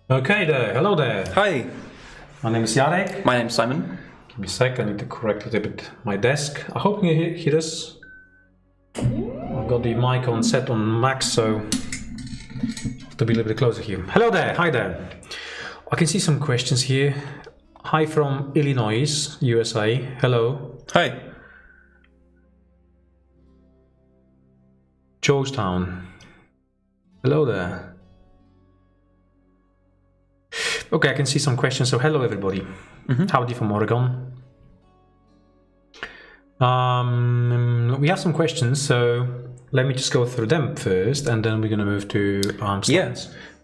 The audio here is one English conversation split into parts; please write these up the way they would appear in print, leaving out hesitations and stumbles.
Okay there, hello there. Hi, My name is Jarek. my name's Simon. Give me a sec, I need to correct a little bit my desk. I hope you can hear us. I've got the mic on set on max, so I have to be a little bit closer here. Hello there, hi there. I can see some questions here. Hi from Illinois, USA. Hello. Hi. Georgetown. Hello there. Okay, I can see some questions. So hello everybody. Howdy from Oregon. We have some questions, so let me just go through them first, and then we're going to move to slides. Yeah.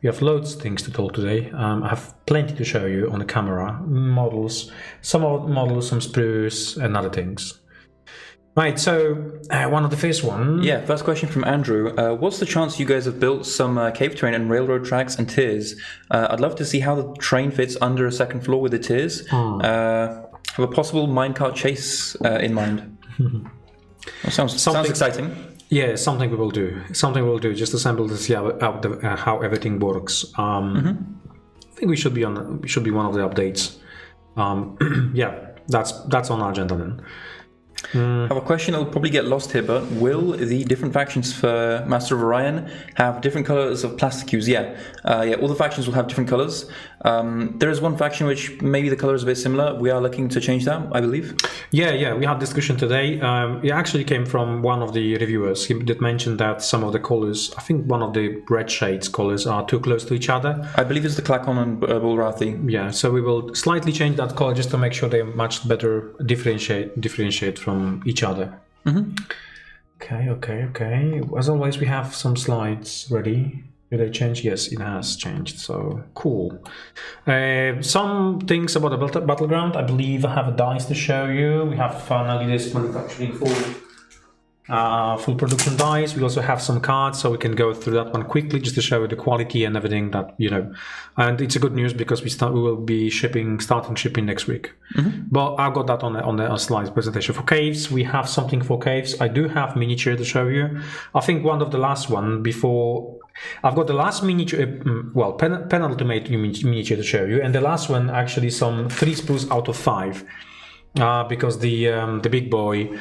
We have loads of things to talk today. I have plenty to show you on the camera. Models, some models, some sprues, and other things. Right, so one of the first one. Yeah, first question from Andrew. What's the chance you guys have built some cave terrain and railroad tracks and tiers? I'd love to see how the train fits under a second floor with the tiers. Have a possible minecart chase in mind. That sounds exciting. Yeah, something we will do. Something we'll do. Just assemble to see how everything works. I think we should be on. We should be one of the updates. Yeah, that's on our agenda then. I have a question that will probably get lost here, but will the different factions for Master of Orion have different colors of plastic cubes? Yeah, all the factions will have different colors. There is one faction which maybe the color is a bit similar. We are looking to change that, I believe. Yeah, we had discussion today. It actually came from one of the reviewers. He did mention that some of the colors, I think one of the red shades colors are too close to each other. I believe it's the Klakon and Bulrathi. Yeah, so we will slightly change that color just to make sure they much better differentiate from each other. Okay. As always, we have some slides ready. Did they change? Yes, it has changed. So cool. Some things about the battleground. I believe I have a dice to show you. We have finally this manufacturing full production dice. We also have some cards, so we can go through that one quickly just to show you the quality and everything that And it's a good news because we will be starting shipping next week. But I've got that on the slides presentation. For caves, we have something for caves. I do have miniature to show you. I think one of the last one before. I've got the last miniature, penultimate miniature to show you, and the last one actually some 3 sprues out of 5, because the big boy.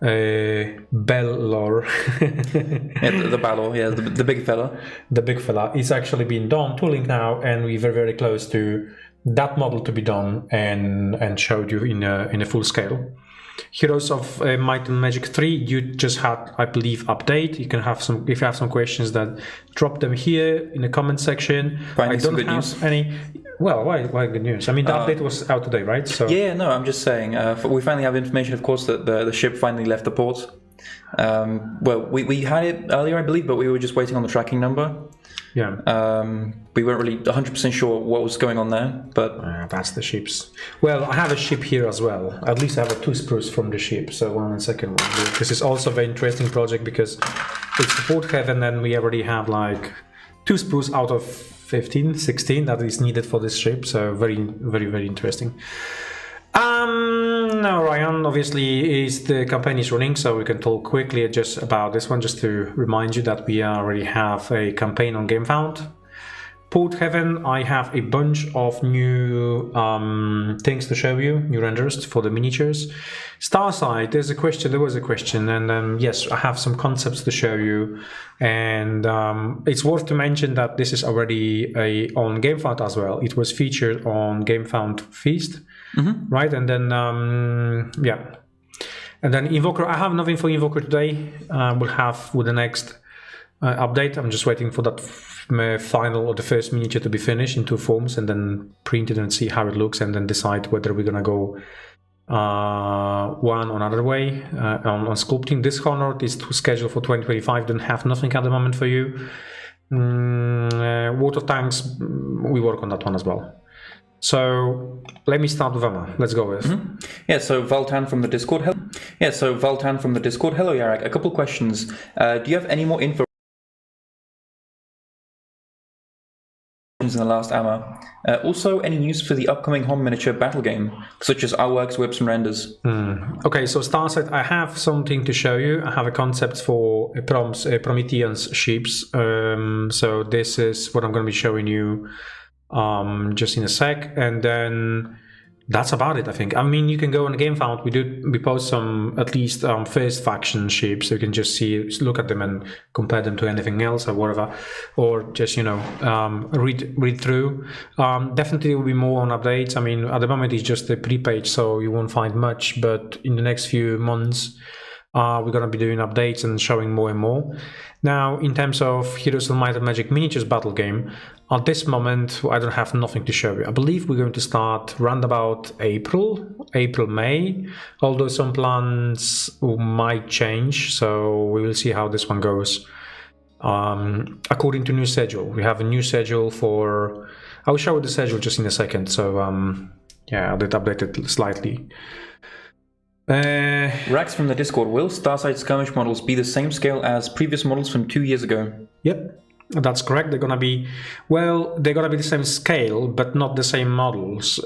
Bellor. The Balor, yeah, the big fella. The big fella is actually being done, tooling now, and we were very close to that model to be done and showed you in a full scale. Heroes of Might and Magic 3, you just had, I believe, update. You can have some, if you have some questions, that drop them here in the comment section. Finally, I don't good have news. any. Well, why good news? I mean, the update was out today, right? So Yeah, no, I'm just saying. We finally have information, of course, that the ship finally left the port. We had it earlier, I believe, but we were just waiting on the tracking number. yeah. We weren't really 100% sure what was going on there, but That's the ships. Well, I have a ship here as well. At least I have 2 sprues from the ship. So one and second one. This is also a very interesting project because it's the Porthaven, and we already have like 2 sprues out of 15, 16 that is needed for this ship. So very, very, very interesting. Now Orion obviously is the campaign is running, so we can talk quickly just about this one, just to remind you that we already have a campaign on GameFound. Porthaven, I have a bunch of new things to show you, new renders for the miniatures. Starcide, there was a question, and yes, I have some concepts to show you, and it's worth to mention that this is already on GameFound as well. It was featured on GameFound Feast, right? And then and then Invoker. I have nothing for Invoker today. We'll have with the next update. I'm just waiting for that final or the first miniature to be finished in 2 forms, and then print it and see how it looks, and then decide whether we're gonna go one or another way on sculpting. Dishonored is scheduled for 2025. Don't have nothing at the moment for you. Water tanks, we work on that one as well. So let me start with AMA. Let's go with. Yeah, so Valtan from the Discord. Hello, Jarek. A couple questions. Do you have any more info in the last AMA? Also, any news for the upcoming home miniature battle game, such as artworks, whips, and renders? Okay, so Starcide, I have something to show you. I have a concept for Promethean's ships. So this is what I'm going to be showing you just in a sec, and then that's about it, I think. I mean, you can go on the game found. We post some at least first faction ships, so you can just look at them and compare them to anything else or whatever, or just read through. Definitely will be more on updates. I mean, at the moment it's just a pre-page, so you won't find much. But in the next few months, we're gonna be doing updates and showing more and more. Now, in terms of Heroes of Might and Magic miniatures battle game, at this moment I don't have nothing to show you. I believe we're going to start round about April, May, although some plans might change, so we will see how this one goes. According to new schedule, we have a new schedule for... I'll show you the schedule just in a second, so yeah, I did update it slightly. Rax from the Discord, will Starcide skirmish models be the same scale as previous models from 2 years ago? Yep, that's correct. They're gonna be the same scale, but not the same models.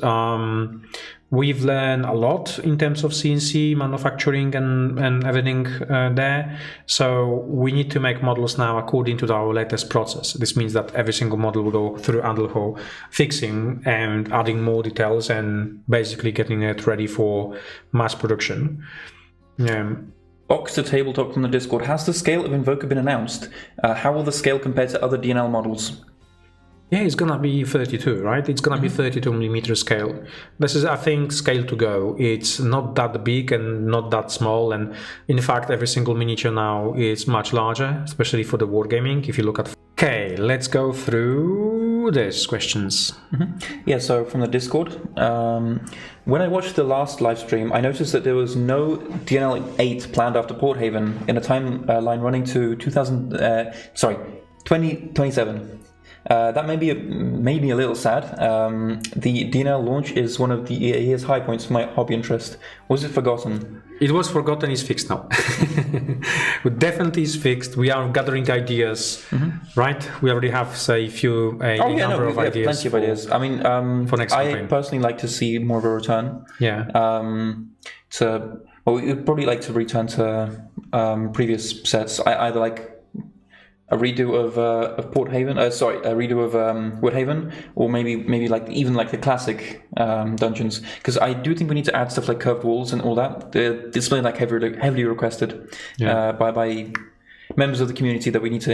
We've learned a lot in terms of CNC manufacturing and everything there. So we need to make models now according to our latest process. This means that every single model will go through Andalho fixing and adding more details and basically getting it ready for mass production. Box to Tabletop from the Discord, has the scale of Invoker been announced? How will the scale compare to other DNL models? Yeah, it's gonna be 32, right? It's gonna be 32mm scale. This is, I think, scale to go. It's not that big and not that small, and in fact, every single miniature now is much larger, especially for the wargaming. If you look at... Okay, let's go through these questions. Yeah, so from the Discord, when I watched the last live stream, I noticed that there was no DNL 8 planned after Porthaven in a timeline running to 2027. That made me a little sad. The DNL launch is one of the year's high points for my hobby interest. Was it forgotten? It was forgotten. It's fixed now. It definitely is fixed. We are gathering ideas, right? We already have, say, number of ideas. Plenty of ideas. I mean, for next campaign. I personally like to see more of a return. Yeah. We'd probably like to return to previous sets. I either like a redo of Porthaven, a redo of Woodhaven, or maybe like even like the classic dungeons, because I do think we need to add stuff like curved walls and all that. It's been like heavily requested by members of the community that we need to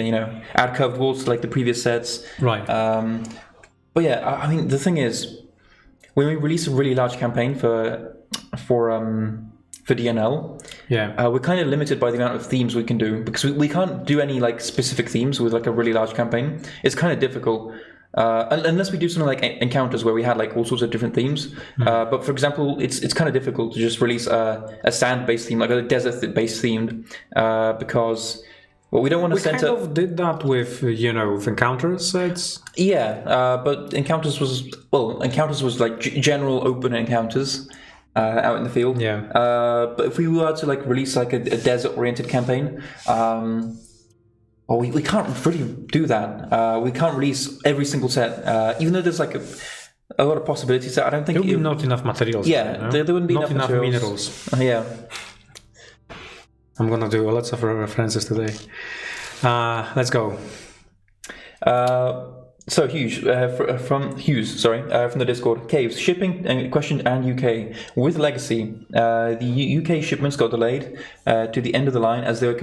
add curved walls to like the previous sets. Right. But yeah, I mean the thing is, when we release a really large campaign for DNL, we're kind of limited by the amount of themes we can do, because we can't do any like specific themes with like a really large campaign. It's kind of difficult unless we do something like encounters where we had like all sorts of different themes. But for example, it's kind of difficult to just release a sand-based theme, like a desert-based themed, because we don't want to center. We kind of did that with with Encounter sets. Yeah, but Encounters was like general open encounters. Out in the field. But if we were to like release like a desert-oriented campaign, we can't really do that. We can't release every single set, even though there's like a lot of possibilities. I don't think there would be not enough materials. Yeah, there wouldn't be not enough minerals. Yeah. I'm gonna do lots of references today. Let's go. So Hughes from the Discord, Caves shipping question and UK with Legacy. The UK shipments got delayed to the end of the line as they were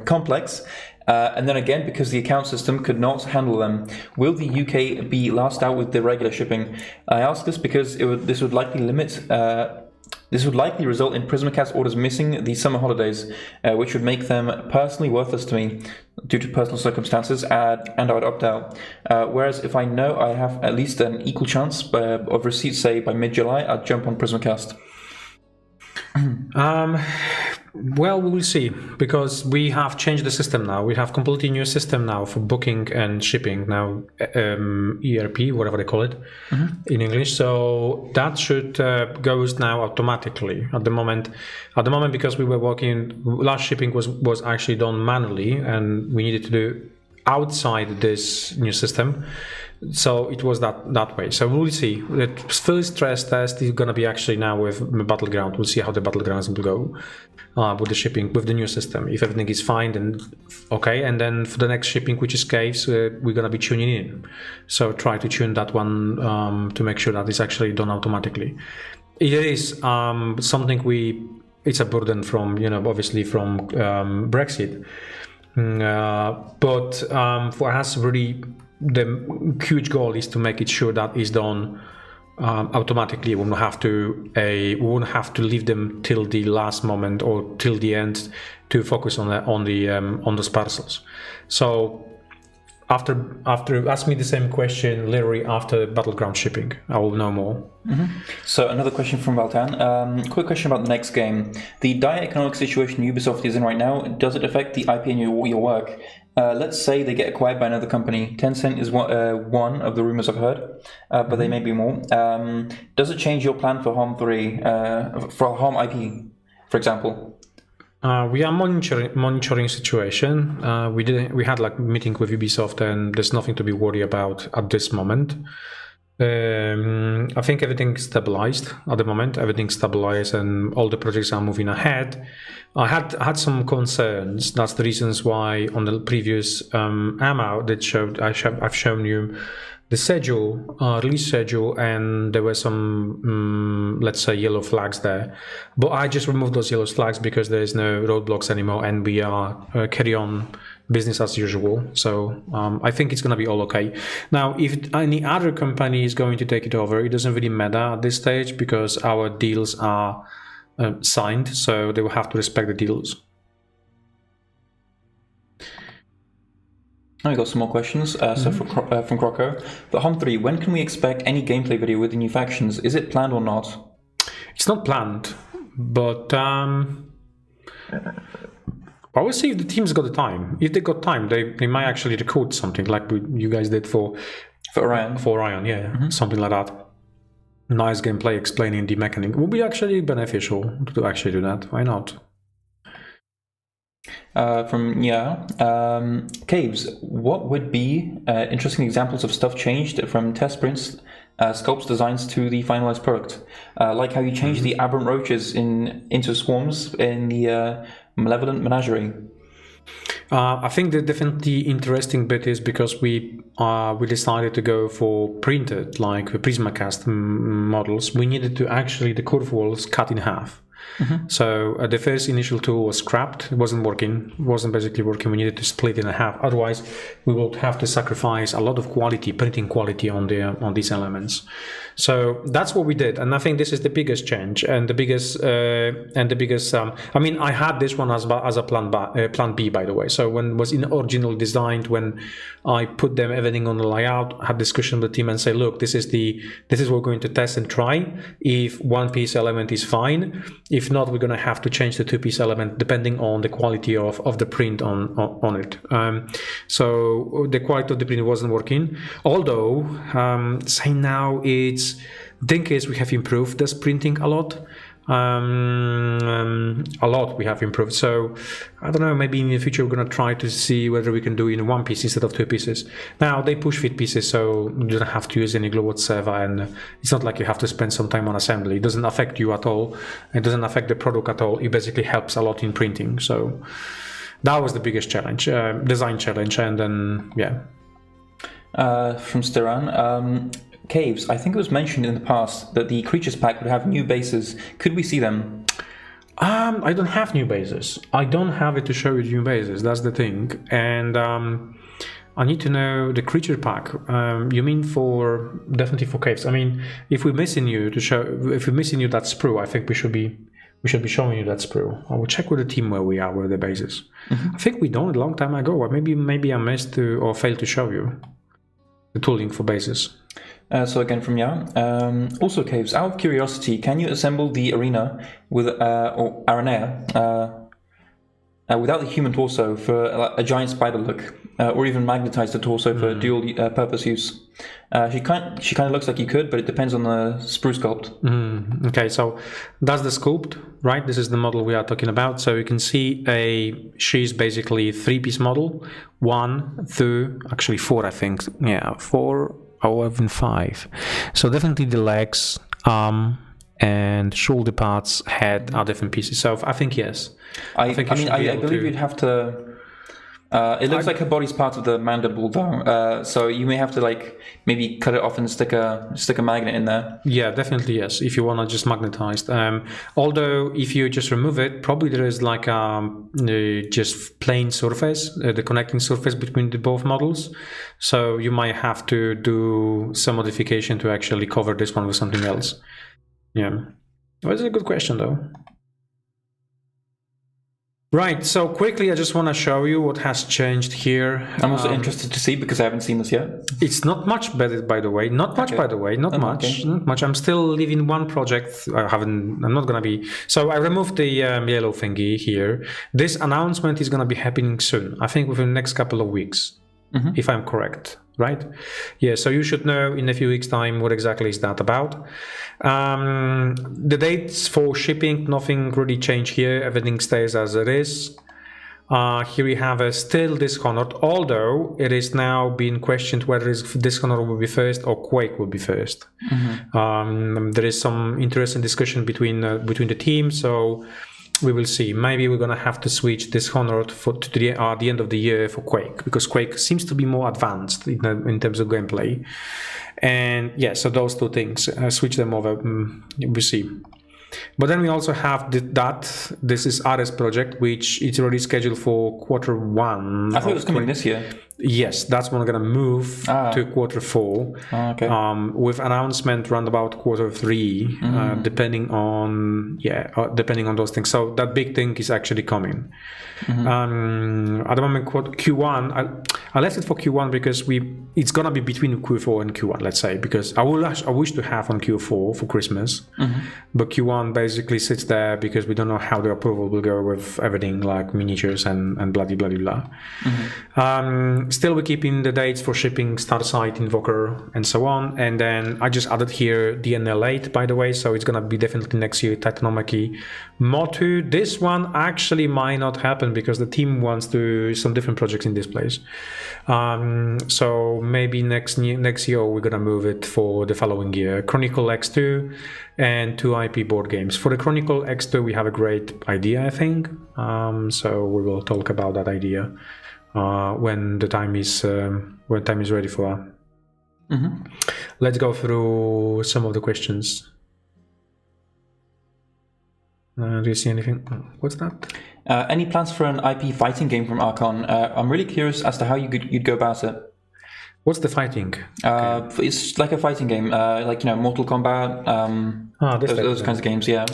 complex, and then again because the account system could not handle them. Will the UK be last out with the regular shipping? I ask this because this would likely result in Prismacast orders missing the summer holidays, which would make them personally worthless to me due to personal circumstances, and I would opt out. Whereas if I know I have at least an equal chance of receipt, say by mid-July, I'd jump on Prismacast. Well, we will see, because we have changed the system now. We have completely new system now for booking and shipping now, ERP, whatever they call it in English. So that should goes now automatically at the moment. Because we were working, last shipping was actually done manually, and we needed to do outside this new system. So it was that way. So we'll see. The first stress test is gonna be actually now with Battleground. We'll see how the Battlegrounds will go with the shipping, with the new system. If everything is fine, then okay. And then for the next shipping, which is caves, we're gonna be tuning in. So try to tune that one to make sure that it's actually done automatically. It is something it's a burden from, obviously from Brexit. But for us, really, the huge goal is to make it sure that it's done automatically. We won't have to leave them till the last moment or till the end to focus on those parcels. So after ask me the same question literally after Battleground shipping, I will know more. Mm-hmm. So another question from Valtan. Quick question about the next game. The dire economic situation Ubisoft is in right now, does it affect the IP in your work? Let's say they get acquired by another company. Tencent is one of the rumors I've heard, but they may be more. Does it change your plan for Harm 3, for Harm IP, for example? We are monitoring situation. We had like meeting with Ubisoft, and there's nothing to be worried about at this moment. I think everything's stabilized at the moment. Everything's stabilized, and all the projects are moving ahead. I had some concerns. That's the reasons why on the previous AMA I've shown you the schedule, release schedule, and there were some, let's say, yellow flags there. But I just removed those yellow flags because there is no roadblocks anymore, and we are carry on business as usual. So I think it's going to be all okay. Now, if any other company is going to take it over, it doesn't really matter at this stage because our deals are signed, so they will have to respect the deals. I got some more questions. So from Croco, for Harm 3, when can we expect any gameplay video with the new factions? Is it planned or not? It's not planned, but I will see if the team's got the time. If they got time, they might actually record something like you guys did for Orion. For Orion, yeah, something like that. Nice gameplay explaining the mechanic would be actually beneficial to actually do that. Why not? Caves, what would be interesting examples of stuff changed from test prints, sculpts, designs to the finalized product? Like how you changed the aberrant roaches into swarms in the Malevolent Menagerie. I think the definitely interesting bit is because we decided to go for printed, like Prismacast models. We needed to actually the curve walls cut in half. So the first initial tool was scrapped. It wasn't working. It wasn't basically working. We needed to split it in half. Otherwise, we would have to sacrifice a lot of quality, printing quality on these elements. So that's what we did, and I think this is the biggest change and the biggest. I mean, I had this one as a plan B, by the way. So when it was originally designed, when I put them everything on the layout, had discussion with the team and say, look, this is what we're going to test and try. If one piece element is fine, if not, we're going to have to change the two-piece element depending on the quality of the print on it. So the quality of the print wasn't working. Although saying now it's thing is we have improved this printing a lot. We have improved. So I don't know, maybe in the future we're going to try to see whether we can do in one piece instead of two pieces. Now they push fit pieces, so you don't have to use any glue whatsoever, and it's not like you have to spend some time on assembly. It doesn't affect you at all. It doesn't affect the product at all. It basically helps a lot in printing. So that was the biggest challenge, design challenge. And then from Stiran, Caves, I think it was mentioned in the past that the Creatures Pack would have new bases. Could we see them? I don't have new bases. I don't have it to show you new bases. That's the thing. And I need to know the Creature Pack. You mean definitely for Caves? I mean, if we're missing you that sprue, I think we should be showing you that sprue. I will check with the team where we are with the bases. I think we done it a long time ago, or maybe I missed or failed to show you the tooling for bases. So again from Jan. Also, Caves, out of curiosity, can you assemble the arena with or Aranea without the human torso for a giant spider look, or even magnetize the torso for dual purpose use? She kind of looks like you could, but it depends on the sprue sculpt. Okay, so that's the sculpt, right? This is the model we are talking about. So you can see she's basically a 3-piece model, 1, 2, actually 4, I think. Yeah, 4. or even 5. So definitely the legs, arm, and shoulder parts, head are different pieces. So I think yes. I believe you'd have to. It looks like her body's part of the mandible, though. So you may have to like maybe cut it off and stick a magnet in there. Yeah, definitely yes. If you want to just magnetized. Although if you just remove it, probably there is like just plain surface, the connecting surface between the both models. So you might have to do some modification to actually cover this one with something else. Yeah, well, that's a good question though. Right, so quickly I just want to show you what has changed here. I'm also interested to see because I haven't seen this yet. It's not much better, by the way. Not much, by the way. Not much. Not much. I'm still leaving one project. I'm not gonna be. So I removed the yellow thingy here. This announcement is gonna be happening soon. I think within the next couple of weeks, if I'm correct. Right? Yeah. So you should know in a few weeks' time what exactly is that about. The dates for shipping, nothing really changed here. Everything stays as it is. Here we have still Dishonored, although it is now being questioned whether Dishonored will be first or Quake will be first. There is some interesting discussion between the teams, so we will see. Maybe we're gonna have to switch Dishonored to the end of the year for Quake, because Quake seems to be more advanced in terms of gameplay. And yeah, so those two things, switch them over. We'll see. But then we also have this is Ares project, which it's already scheduled for Q1. I thought it was coming this year. Yes, that's when we're gonna move to Q4. Okay. With announcement around about Q3, depending on those things. So that big thing is actually coming. At the moment, Q1. I left it for Q1 because it's gonna be between Q4 and Q1. Let's say, because I wish to have on Q4 for Christmas, but Q1 basically sits there because we don't know how the approval will go with everything like miniatures and blah blah blah blah. Still, we're keeping the dates for shipping Starcide, Invoker, and so on. And then I just added here DNL8, by the way, so it's gonna be definitely next year. Titanomachy Motu. This one actually might not happen because the team wants to do some different projects in this place. So maybe next year we're gonna move it for the following year. Chronicle X2 and 2 IP board games. For the Chronicle X2, we have a great idea, I think. So we will talk about that idea when time is ready for that. Let's go through some of the questions. Do you see anything? What's that? Any plans for an IP fighting game from Archon? I'm really curious as to how you'd go about it. What's the fighting? It's like a fighting game, like Mortal Kombat. Those kinds of games, yeah.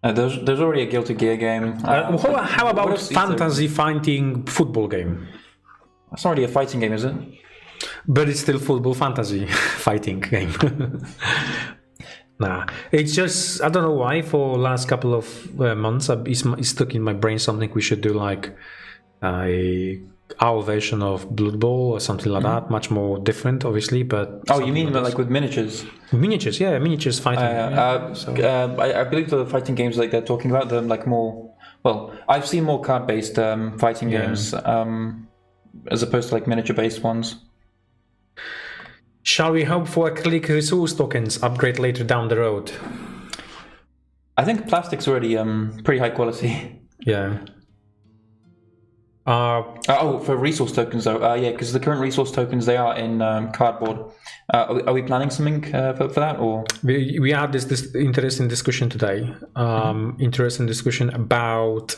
There's already a Guilty Gear game. How about fantasy fighting football game? That's not really a fighting game, is it? But it's still football fantasy fighting game. Nah, it's just, I don't know why, for last couple of months it's stuck in my brain something we should do, like our version of Blood Bowl or something like that, much more different obviously, but... Oh, you mean like with miniatures? Miniatures, yeah, miniatures fighting. I believe the fighting games like they're talking about, them like more... Well, I've seen more card-based fighting games as opposed to like miniature-based ones. Shall we hope for acrylic resource tokens upgrade later down the road? I think plastic's already pretty high quality. Yeah. For resource tokens though, yeah, because the current resource tokens, they are in cardboard. Are we planning something for that, or? We had this interesting discussion today. Interesting discussion about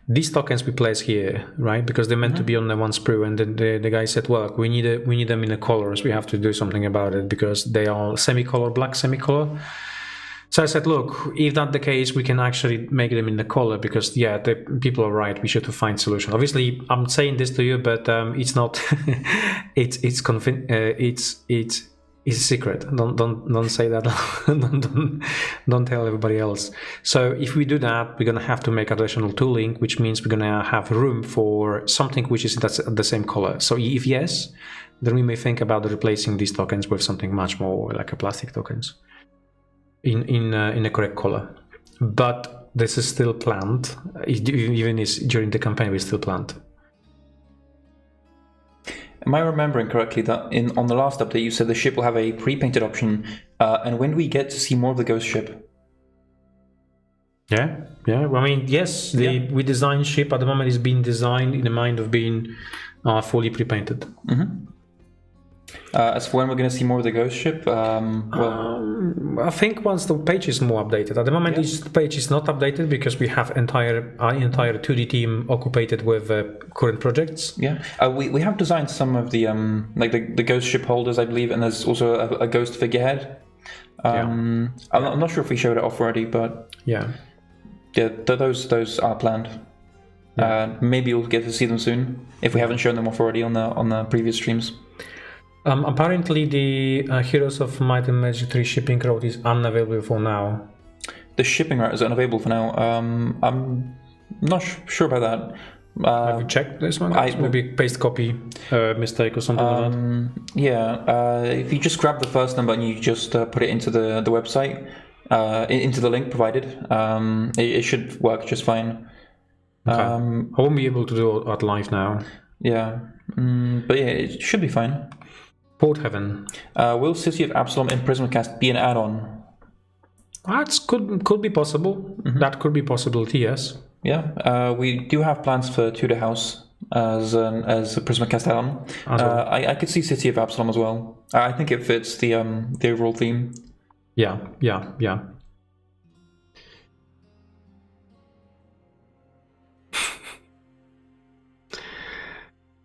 these tokens we place here, right? Because they're meant to be on the one sprue, and then the guy said, "Well, we need them in the colors. We have to do something about it because they are semi-color, black semi-color." So I said, "Look, if that's the case, we can actually make them in the color because, yeah, the people are right. We should find solution. Obviously, I'm saying this to you, but it's not. It's a secret. Don't say that. don't tell everybody else. So if we do that, we're gonna have to make additional tooling, which means we're gonna have room for something which is the same color. So if yes, then we may think about replacing these tokens with something much more like a plastic tokens in the correct color. But this is still planned. Even during the campaign, we still planned. Am I remembering correctly that on the last update you said the ship will have a pre-painted option, and when do we get to see more of the ghost ship? Yeah. I mean, yes, we designed ship at the moment is being designed in the mind of being fully pre-painted. As for when we're going to see more of the ghost ship, I think once the page is more updated. At the moment, this page is not updated because we have entire 2D team occupied with current projects. Yeah, we have designed some of the like the ghost ship holders, I believe, and there's also a ghost figurehead. I'm not sure if we showed it off already, but those are planned. Maybe we'll get to see them soon if we haven't shown them off already on the previous streams. Apparently, the Heroes of Might and Magic 3 shipping route is unavailable for now. The shipping route is unavailable for now. I'm not sure about that. Have you checked this one? Maybe paste copy mistake or something like that? If you just grab the first number and you just put it into the website, into the link provided, it should work just fine. Okay. I won't be able to do it at live now. Yeah, but yeah, it should be fine. Porthaven. Will City of Absalom in Prismacast be an add-on? That could be possible. That could be a possibility, yes. Yeah, we do have plans for Tudor House as a Prismacast add-on. I could see City of Absalom as well. I think it fits the overall theme. Yeah.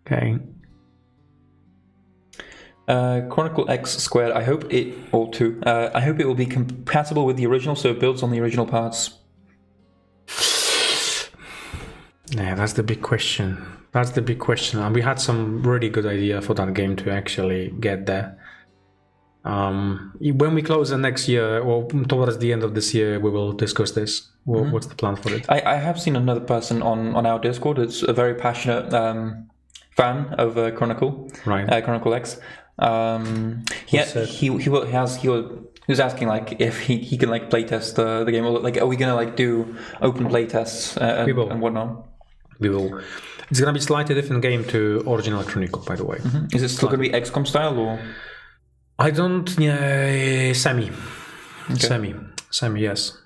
Okay. Chronicle X squared. I hope it will be compatible with the original, so it builds on the original parts. Yeah, that's the big question. And we had some really good idea for that game to actually get there. When we close the next year, or towards the end of this year, we will discuss this. What's the plan for it? I have seen another person on our Discord. It's a very passionate fan of Chronicle, right? Chronicle X. He was asking like if he can like playtest the game, or like are we gonna like do open playtests and whatnot? We will. It's gonna be slightly different game to original Chronicle, by the way. Is it still gonna be XCOM style or? I don't. Semi, yes.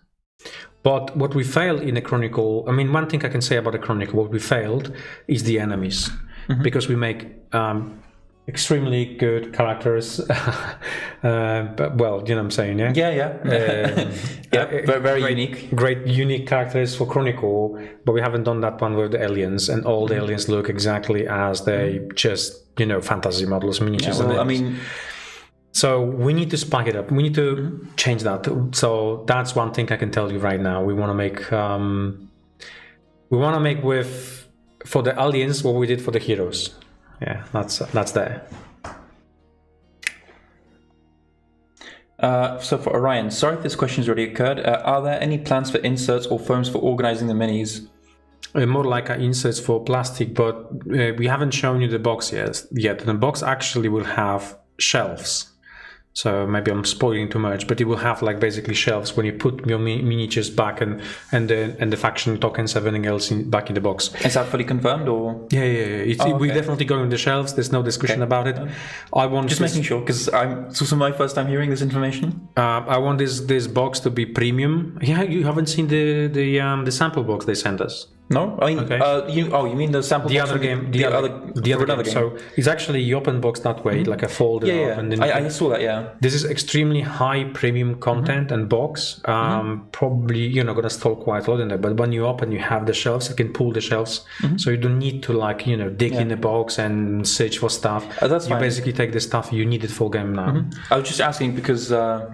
But what we failed in the Chronicle, I mean, one thing I can say about the Chronicle, what we failed is the enemies, because we make extremely good characters. But, well, you know what I'm saying, yeah? Yeah. Very unique. Great, unique characters for Chronicle, but we haven't done that one with the aliens, and all the aliens look exactly as they just, fantasy models, miniatures. Yeah, well, I mean... So we need to spike it up. We need to change that. So that's one thing I can tell you right now. We want to make for the aliens what we did for the heroes. Yeah, that's there. So for Orion, sorry if this question's already occurred. Are there any plans for inserts or foams for organizing the minis? More like inserts for plastic, but we haven't shown you the box yet. The box actually will have shelves. So maybe I'm spoiling too much, but it will have like basically shelves when you put your miniatures back and the faction tokens, everything else back in the box. Is that fully confirmed or? Yeah. We're definitely going on the shelves. There's no discussion about it. I want making sure because this is my first time hearing this information. I want this box to be premium. Yeah, you haven't seen the sample box they sent us. No, I mean, okay. You mean the sample? The other game, the other game. So it's actually you open box that way, like a folder. Yeah. And then I saw that. Yeah. This is extremely high premium content and box. Probably you're not gonna store quite a lot in there, but when you open, you have the shelves. You can pull the shelves, so you don't need to dig in the box and search for stuff. That's fine. You basically take the stuff you need it for game now. I was just asking because I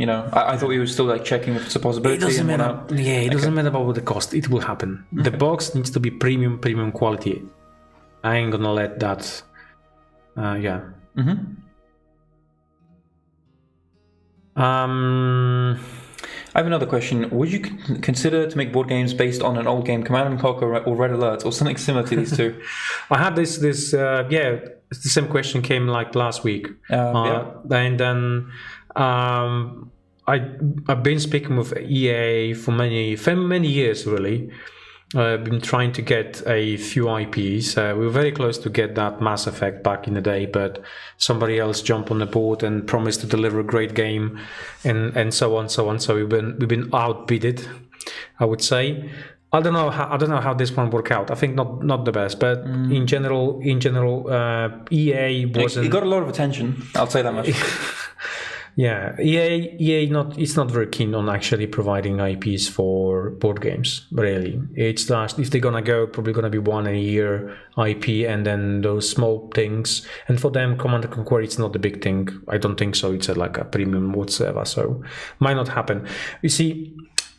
thought we were still like checking if it's a possibility. It doesn't matter. Yeah, it doesn't matter about the cost. It will happen. The box needs to be premium quality. I ain't gonna let that. I have another question. Would you consider to make board games based on an old game, Command & Conquer or Red Alert, or something similar to these two? I had this. The same question came like last week, and then I've been speaking with EA for many years really. been trying to get a few IPs. We were very close to get that Mass Effect back in the day, but somebody else jumped on the board and promised to deliver a great game, and so on, so on. So we've been outbidded, I would say. I don't know how this one worked out. I think not the best, but in general, EA wasn't. It got a lot of attention. I'll say that much. Yeah, EA it's not very keen on actually providing IPs for board games. Really, it's just if they're gonna go, probably gonna be one a year IP, and then those small things. And for them, Command & Conquer, it's not the big thing. I don't think so. It's like a premium whatsoever. So might not happen. You see.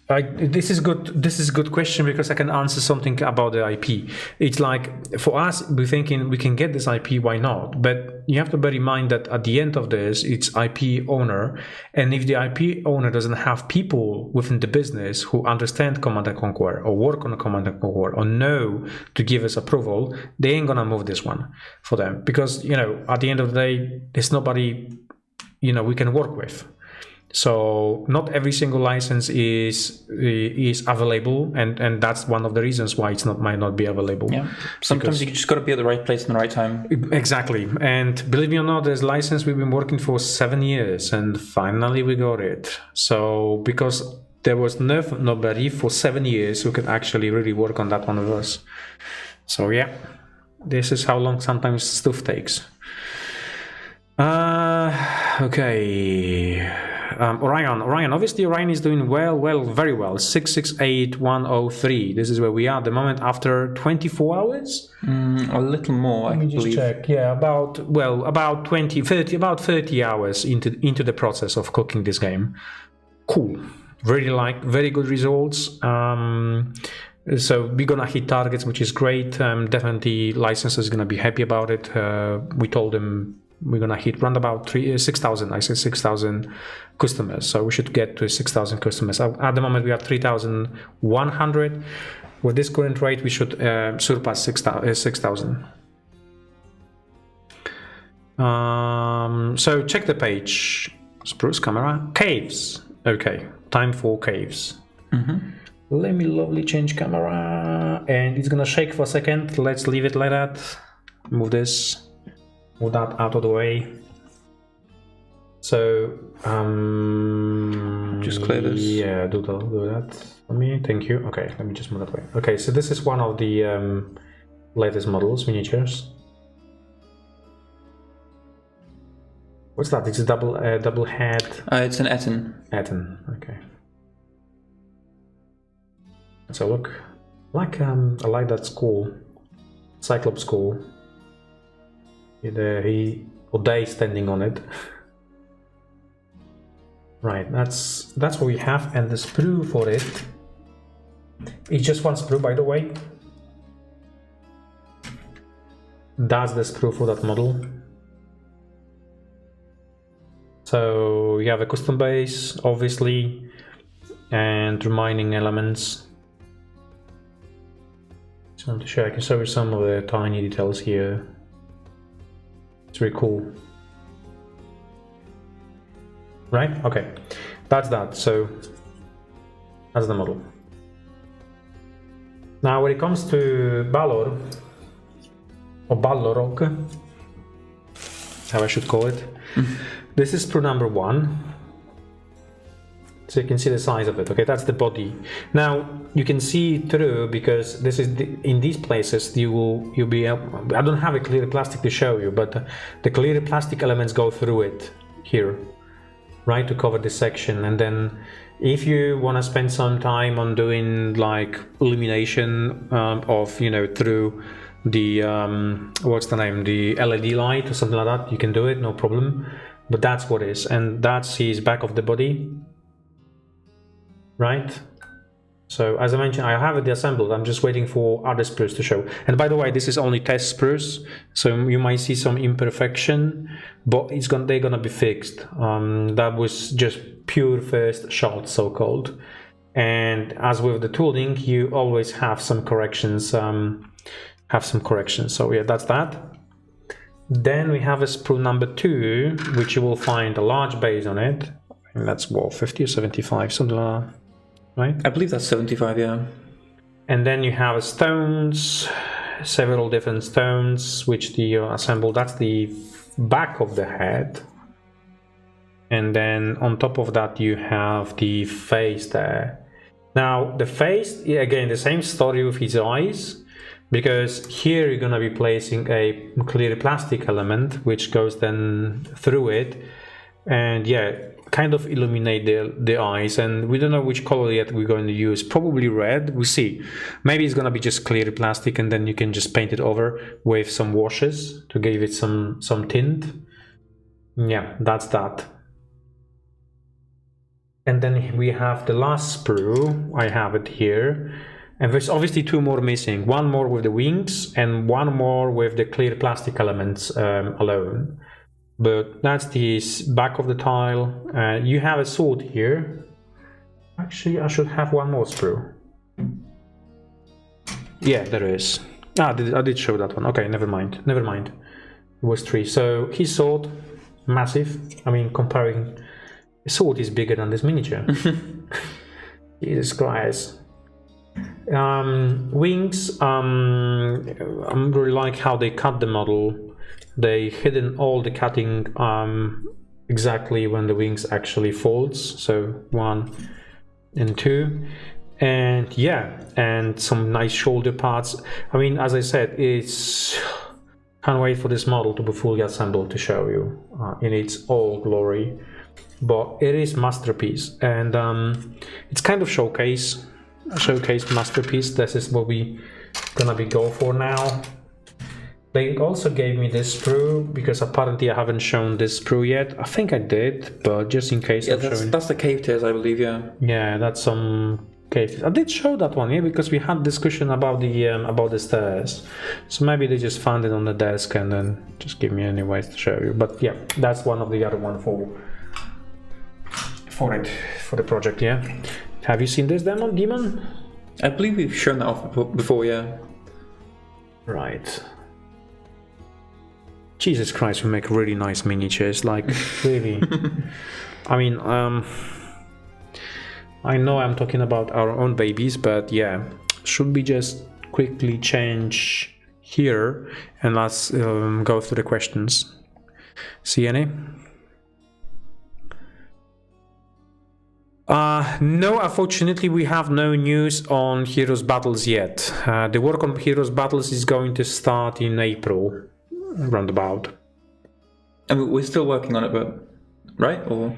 This is good. This is a good question because I can answer something about the IP. It's like for us, we're thinking we can get this IP. Why not? But you have to bear in mind that at the end of this, it's IP owner, and if the IP owner doesn't have people within the business who understand Command & Conquer or work on Command & Conquer or know to give us approval, they ain't gonna move this one for them because at the end of the day, there's nobody we can work with. So not every single license is available, and that's one of the reasons why might not be available. Yeah, sometimes you just got to be at the right place in the right time. Exactly, and believe me or not, there's license we've been working for 7 years, and finally we got it. So because there was nobody for 7 years who could actually really work on that one with us. So yeah, this is how long sometimes stuff takes. Okay. Orion. Obviously, Orion is doing very well. 668103. This is where we are at the moment after 24 hours. A little more. Let me just check. Yeah, about 30 hours into the process of cooking this game. Cool. Very good results. So we're gonna hit targets, which is great. Definitely, licensors is gonna be happy about it. We told them. We're gonna hit round about 6,000. I say 6,000 customers. So we should get to 6,000 customers. At the moment, we have 3,100. With this current rate, we should surpass 6,000. So check the page. Spruce camera. Caves. Okay, time for caves. Let me lovely change camera, and it's gonna shake for a second. Let's leave it like that. Move this. Move that out of the way. So, just clear this. Yeah, do that for me. Thank you. Okay, let me just move that way. Okay, so this is one of the latest models, miniatures. What's that? It's a double head. It's an Etten. Etten. Okay. Let's have a look. I like that skull, Cyclops skull. Or they standing on it. Right, that's what we have, and the sprue for it. It's just one sprue, by the way. That's the sprue for that model. So you have a custom base, obviously, and remaining elements. Just want to show. I can show you some of the tiny details here. It's very cool. Right? Okay. That's that. So that's the model. Now when it comes to Balor, or Balrog, how I should call it, this is sprue number 1. So you can see the size of it. Okay, that's the body. Now you can see through, because this is in these places you'll be able, I don't have a clear plastic to show you, but the clear plastic elements go through it here, right, to cover this section. And then if you want to spend some time on doing like illumination of through the what's the name, the LED light or something like that, you can do it, no problem. But that's what it is, and that's his back of the body. Right, so as I mentioned, I have it assembled. I'm just waiting for other sprues to show. And by the way, this is only test sprues, so you might see some imperfection, but they're gonna be fixed. That was just pure first shot, so-called. And as with the tooling, you always have some corrections. So yeah, that's that. Then we have a sprue number 2, which you will find a large base on it. And that's what, 50 or 75, something like that. Right? I believe that's 75, yeah. And then you have stones, several different stones, which you assemble. That's the back of the head. And then on top of that, you have the face there. Now, the face, again, the same story with his eyes, because here you're going to be placing a clear plastic element, which goes then through it. And yeah, kind of illuminate the eyes, and we don't know which color yet we're going to use. Probably red, we'll see. Maybe it's gonna be just clear plastic, and then you can just paint it over with some washes to give it some tint. Yeah, that's that. And then we have the last sprue. I have it here, and there's obviously two more missing. One more with the wings and one more with the clear plastic elements alone. But that's the back of the tile. You have a sword here. Actually, I should have one more sprue. Yeah, there is. I did show that one. Okay, never mind. Never mind. It was 3. So his sword, massive. I mean, comparing, the sword is bigger than this miniature. Jesus Christ. Wings. I really like how they cut the model. They hidden all the cutting exactly when the wings actually folds. So 1 and 2, and yeah, and some nice shoulder parts. I mean, as I said, can't wait for this model to be fully assembled to show you in its all glory. But it is masterpiece, and it's kind of showcase masterpiece. This is what we gonna be go for now. They also gave me this sprue because apparently I haven't shown this sprue yet. I think I did, but just in case. Yeah, that's the cave tears, I believe. Yeah. Yeah, that's some cave tears. I did show that one, yeah, because we had discussion about the stairs. So maybe they just found it on the desk and then just give me anyways to show you. But yeah, that's one of the other one for the project. Yeah. Have you seen this demon? I believe we've shown that off before. Yeah. Right. Jesus Christ, we make really nice miniatures, like, really. I mean, I know I'm talking about our own babies, but yeah, should we just quickly change here and let's go through the questions. See any? No, unfortunately, we have no news on Heroes Battles yet. The work on Heroes Battles is going to start in April. Roundabout. I mean, we're still working on it, but right? Or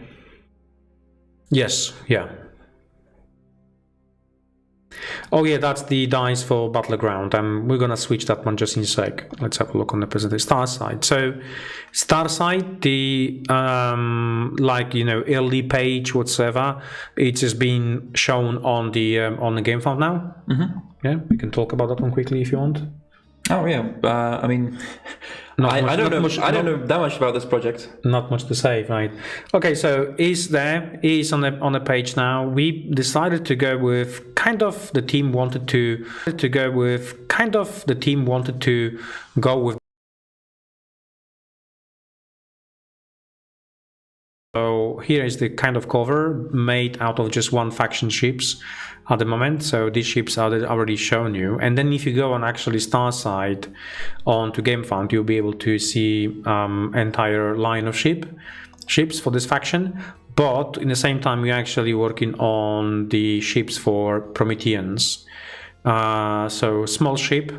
yes, yeah. Oh yeah, that's the dice for Battleground. We're gonna switch that one just in a sec. Let's have a look on the presentation. Starcide. So Starcide, the like, you know, early page whatsoever, it's just been shown on the game file now. Mm-hmm. Yeah, we can talk about that one quickly if you want. Oh yeah, I mean, I don't know that much about this project. Not much to say, right? Okay, so is on the page now. We decided to go with kind of the team wanted to go with. So here is the kind of cover made out of just one faction ships at the moment. So these ships are already shown you. And then if you go on actually Starcide onto GameFound, you'll be able to see entire line of ships for this faction. But in the same time, we're actually working on the ships for Prometheans. So small ship.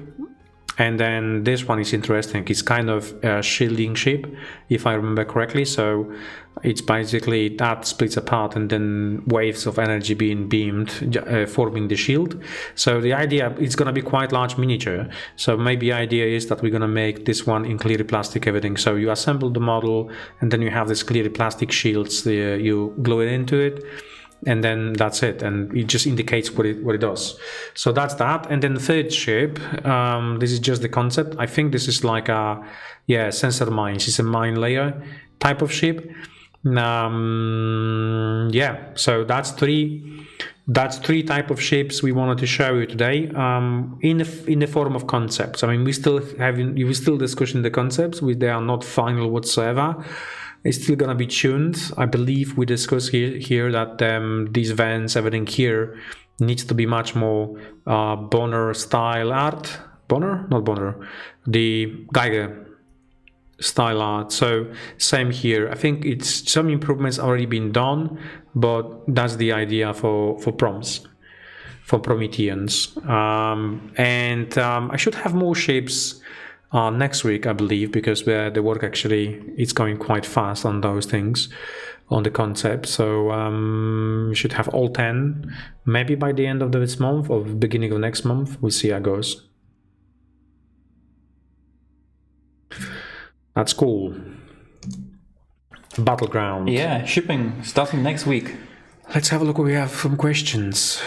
And then this one is interesting. It's kind of a shielding ship, if I remember correctly. So it's basically that splits apart and then waves of energy being beamed, forming the shield. So the idea, it's going to be quite large miniature. So maybe the idea is that we're going to make this one in clear plastic everything. So you assemble the model and then you have this clear plastic shields. You glue it into it. And then that's it, and it just indicates what it does. So that's that. And then the third ship, this is just the concept. I think this is like a sensor mines. It's a mine layer type of ship. Yeah, so that's three type of ships we wanted to show you today, in the form of concepts. I mean, we still discussing the concepts. They are not final whatsoever. It's still gonna be tuned. I believe we discussed here that these vents, everything here, needs to be much more Bonner style art. Bonner? Not Bonner. The Geiger style art. So same here. I think it's some improvements already been done, but that's the idea for prompts, for Prometheans. And I should have more ships next week, I believe, because the work actually it's going quite fast on those things, on the concept. So we should have all 10 maybe by the end of this month or beginning of next month. We'll see how it goes. That's cool. Battleground. Yeah, shipping starting next week. Let's have a look what we have from questions.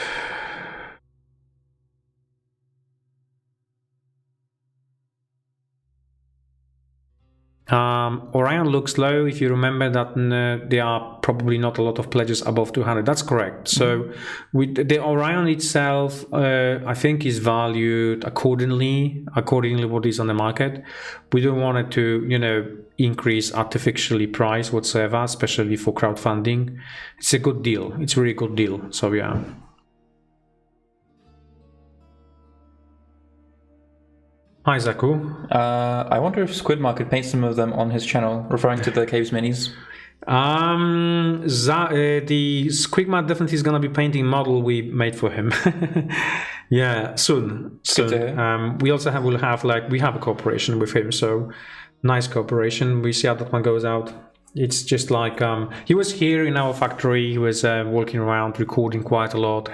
Orion looks low. If you remember that there are probably not a lot of pledges above 200. That's correct. So with the Orion itself, I think is valued accordingly what is on the market. We don't want it to, increase artificially price whatsoever, especially for crowdfunding. It's a good deal. It's a really good deal. So yeah. Hi, Zaku. I wonder if Squidmark could paint some of them on his channel, referring to the Caves minis. The Squidmark definitely is gonna be painting model we made for him. Yeah, soon. We also will have we have a cooperation with him, so nice cooperation. We see how that one goes out. It's just like he was here in our factory. He was walking around, recording quite a lot,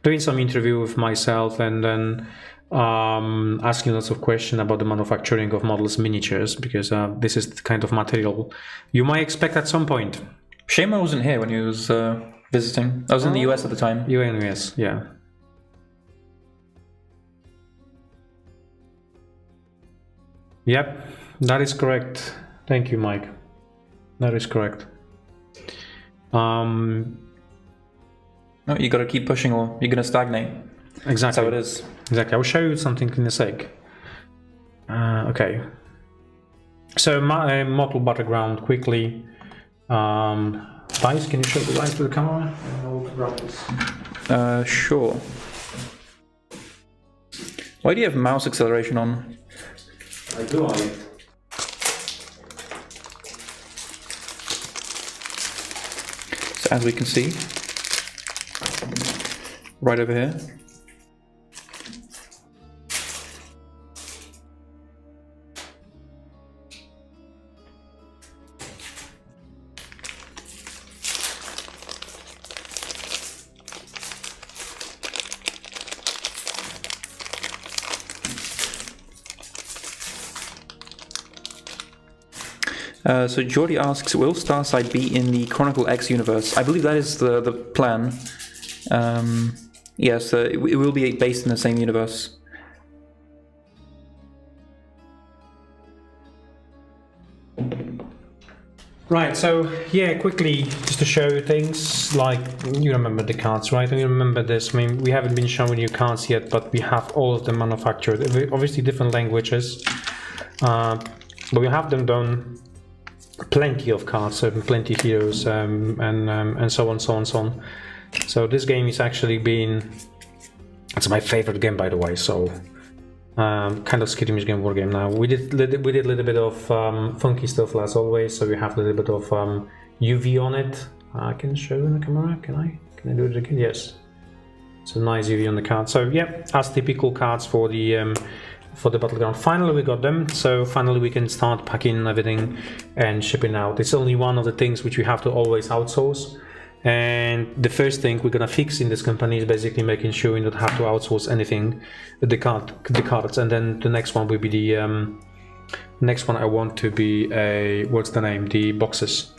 doing some interview with myself, and then asking lots of questions about the manufacturing of models miniatures, because this is the kind of material you might expect at some point. Shame I wasn't here when he was visiting. I was in the US at the time. You were in the US, yeah. Yep, that is correct. Thank you, Mike. That is correct. No, you gotta keep pushing or you're gonna stagnate. Exactly. That's how it is. Exactly. I will show you something in a sec. Okay. So model battleground quickly. Dice, can you show the dice to the camera? Sure. Why do you have mouse acceleration on? I do. So as we can see, right over here. So Jordy asks, will Starcide be in the Chronicle X universe? I believe that is the plan. Yes, it will be based in the same universe. Right, so yeah, quickly, just to show you things, like, you remember the cards, right? You remember this. I mean, we haven't been showing you cards yet, but we have all of them manufactured. Obviously different languages, but we have them done. Plenty of cards, plenty of heroes, and so on, so on, so on. So this game is actually it's my favorite game, by the way. So kind of skirmish game, war game. Now we did a little bit of funky stuff as always. So we have a little bit of UV on it. I can show you in the camera. Can I do it again? Yes. It's a nice UV on the card. So yeah, as typical cards for the battleground. Finally we got them, so finally we can start packing everything and shipping out. It's only one of the things which we have to always outsource, and the first thing we're gonna fix in this company is basically making sure we don't have to outsource anything, the cards, and then the next one will be the next one I want to be the boxes.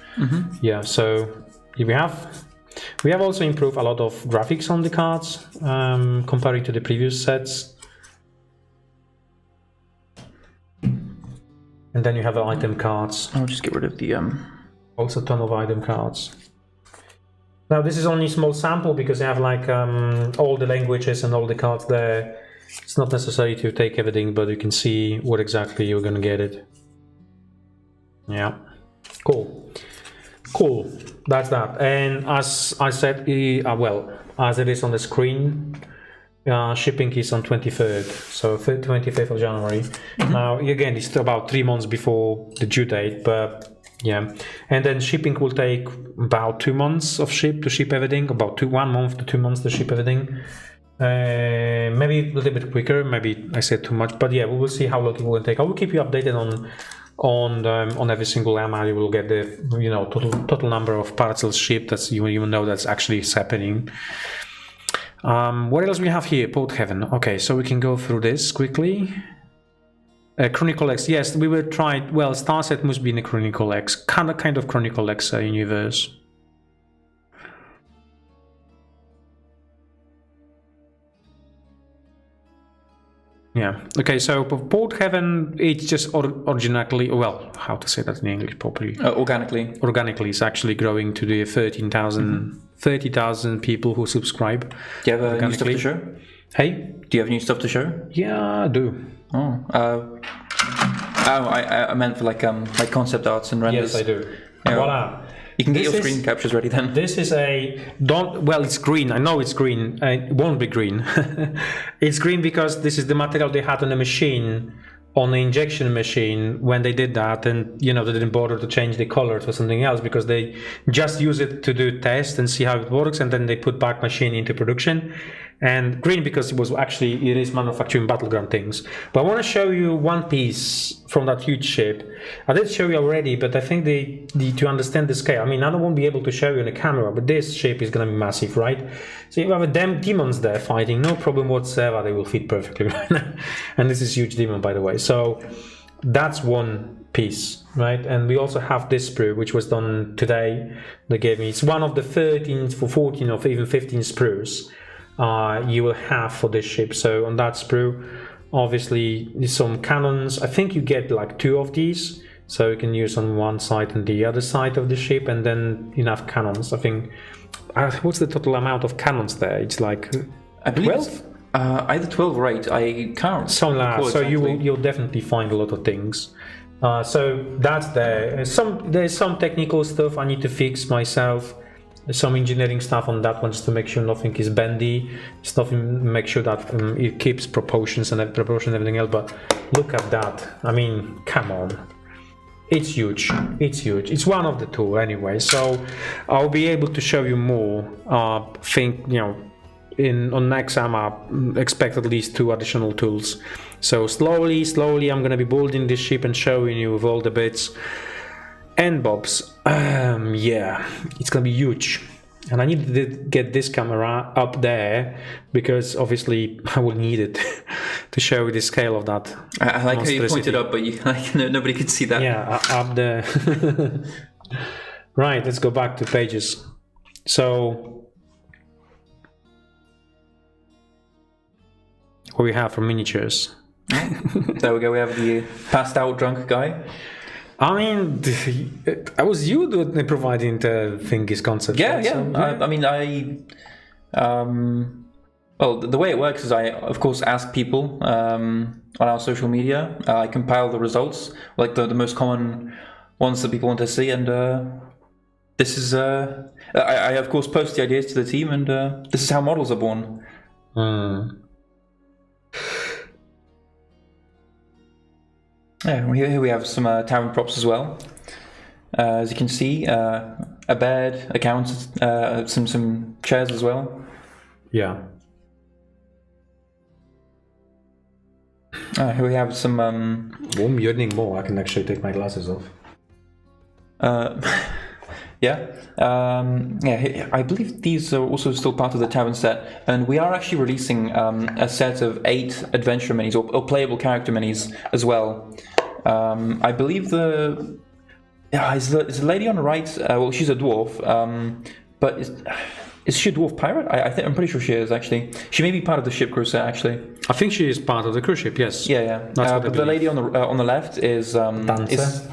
Yeah, so we have also improved a lot of graphics on the cards comparing to the previous sets. And then you have the item cards. I'll just get rid of the Also a ton of item cards. Now this is only a small sample because you have all the languages and all the cards there. It's not necessary to take everything, but you can see what exactly you're gonna get it. Yeah, cool. That's that. And as I said, as it is on the screen. Shipping is on 23rd, so 25th of January. Now, again, it's about 3 months before the due date, but yeah. And then shipping will take about 2 months to ship everything, about 1 month to 2 months to ship everything. Maybe a little bit quicker, maybe I said too much, but yeah, we will see how long it will take. I will keep you updated on every single AMA. You will get the total number of parcels shipped. That's you know that's actually happening. What else we have here? Porthaven. Okay, so we can go through this quickly. Chronicle X. Yes, we will try. Well, Starcide must be in a Chronicle X, kind of Chronicle X universe. Yeah. Okay. So Porthaven, it's just originally, well, how to say that in English properly? Organically. Organically, it's actually growing to the 30,000 people who subscribe. Do you have new stuff to show? Hey. Do you have new stuff to show? Yeah, I do. Oh. I meant for like concept arts and renders. Yes, I do. Yeah. Voila. You can get your screen captures ready then. This is it's green. I know it's green. It won't be green. It's green because this is the material they had on the machine, on the injection machine when they did that, and they didn't bother to change the color to something else because they just use it to do tests and see how it works, and then they put back machine into production. And green because it is manufacturing battleground things. But I want to show you one piece from that huge ship. I did show you already, but I think to understand the scale, I mean, I won't be able to show you on the camera, but this ship is going to be massive, right? So you have a damn demons there fighting, no problem whatsoever, they will fit perfectly right now. And this is huge demon, by the way. So that's one piece, right? And we also have this sprue, which was done today. They gave me, it's one of the 13 for 14 or even 15 sprues you will have for this ship. So on that sprue, obviously some cannons. I think you get like 2 of these, so you can use on one side and the other side of the ship, and then enough cannons. I think what's the total amount of cannons there? It's like I believe 12? Either 12 or 8. I can't. So you'll definitely find a lot of things. So that's there. There's some technical stuff I need to fix myself. Some engineering stuff on that one just to make sure nothing is bendy, make sure that it keeps proportions and everything else. But look at that. I mean, come on. It's huge. It's one of the two anyway. So I'll be able to show you more. On next AMA, expect at least 2 additional tools. So slowly, I'm going to be building this ship and showing you with all the bits and bobs. Yeah, it's gonna be huge, and I need to get this camera up there because obviously I will need it to show you the scale of that. I like how you pointed up, but nobody could see that. Yeah, up there. Right, let's go back to pages. So what we have for miniatures. There we go. We have the passed out drunk guy. I mean, I was you providing the thingies concept. Yeah. So, Well, the way it works is I, of course, ask people on our social media. I compile the results, like the most common ones that people want to see, and this is. I of course post the ideas to the team, and this is how models are born. Yeah, here we have some tavern props as well. As you can see, a bed, a counter, some chairs as well. Yeah. Here we have some. I'm yearning more. I can actually take my glasses off. Yeah. I believe these are also still part of the tavern set, and we are actually releasing a set of 8 adventure minis or playable character minis as well. I believe is the lady on the right. Well, she's a dwarf, but is she a dwarf pirate? I'm pretty sure she is actually. She may be part of the ship crew set actually. I think she is part of the cruise ship. Yes. Yeah. But the lady on the left is dancer.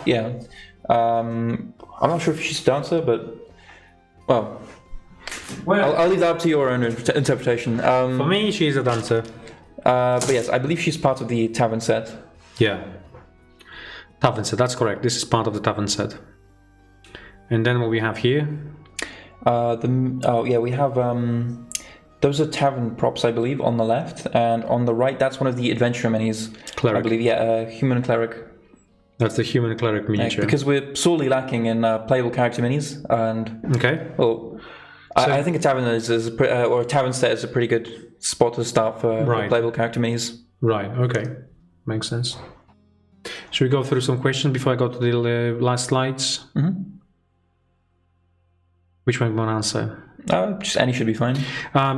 I'm not sure if she's a dancer, but well, I'll leave that up to your own interpretation. For me, she is a dancer. But yes, I believe she's part of the tavern set. Yeah. Tavern set, that's correct. This is part of the tavern set. And then what we have here? We have Those are tavern props, I believe, on the left, and on the right, that's one of the adventure minis. Cleric. I believe, yeah, human cleric. That's the human cleric miniature. Because we're sorely lacking in playable character minis, and well, I think a tavern or a tavern set is a pretty good spot to start for playable character minis. Right. Okay, makes sense. Should we go through some questions before I go to the last slides? Which one do you want to answer? Just any should be fine.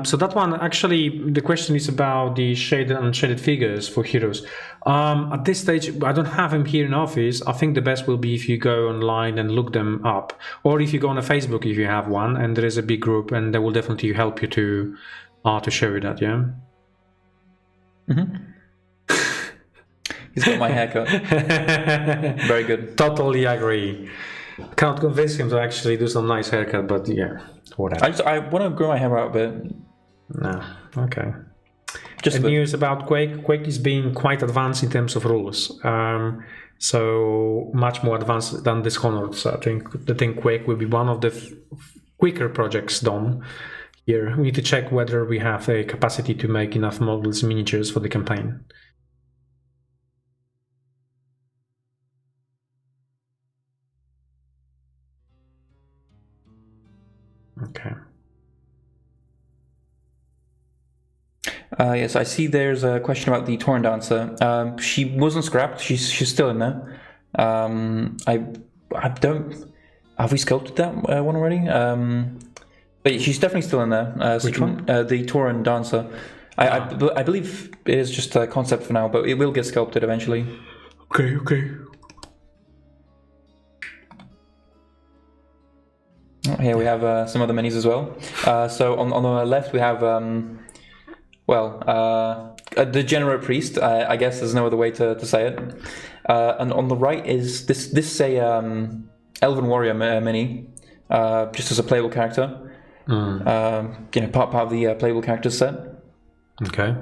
So that one, actually, the question is about the shaded and unshaded figures for heroes. At this stage, I don't have them here in office. I think the best will be if you go online and look them up. Or if you go on a Facebook, if you have one, and there is a big group, and they will definitely help you to show you that, yeah? He's got my haircut. Very good. Totally agree. Can't convince him to actually do some nice haircut, but yeah, whatever. I want to grow my hair out a bit. No, okay. Just news about Quake. Quake is being quite advanced in terms of rules. So much more advanced than Dishonored. So I think Quake will be one of the quicker projects done here. We need to check whether we have a capacity to make enough models, miniatures for the campaign. Okay. Yes, I see there's a question about the Tauren Dancer. She wasn't scrapped. She's still in there. I don't... Have we sculpted that one already? But she's definitely still in there. Which one? The Tauren Dancer. I believe it is just a concept for now, but it will get sculpted eventually. Okay. Here we have some other minis as well. So on the left we have, the Degenerate Priest. I guess there's no other way to say it. And on the right is this is a Elven Warrior mini, just as a playable character. Part of the playable character set. Okay.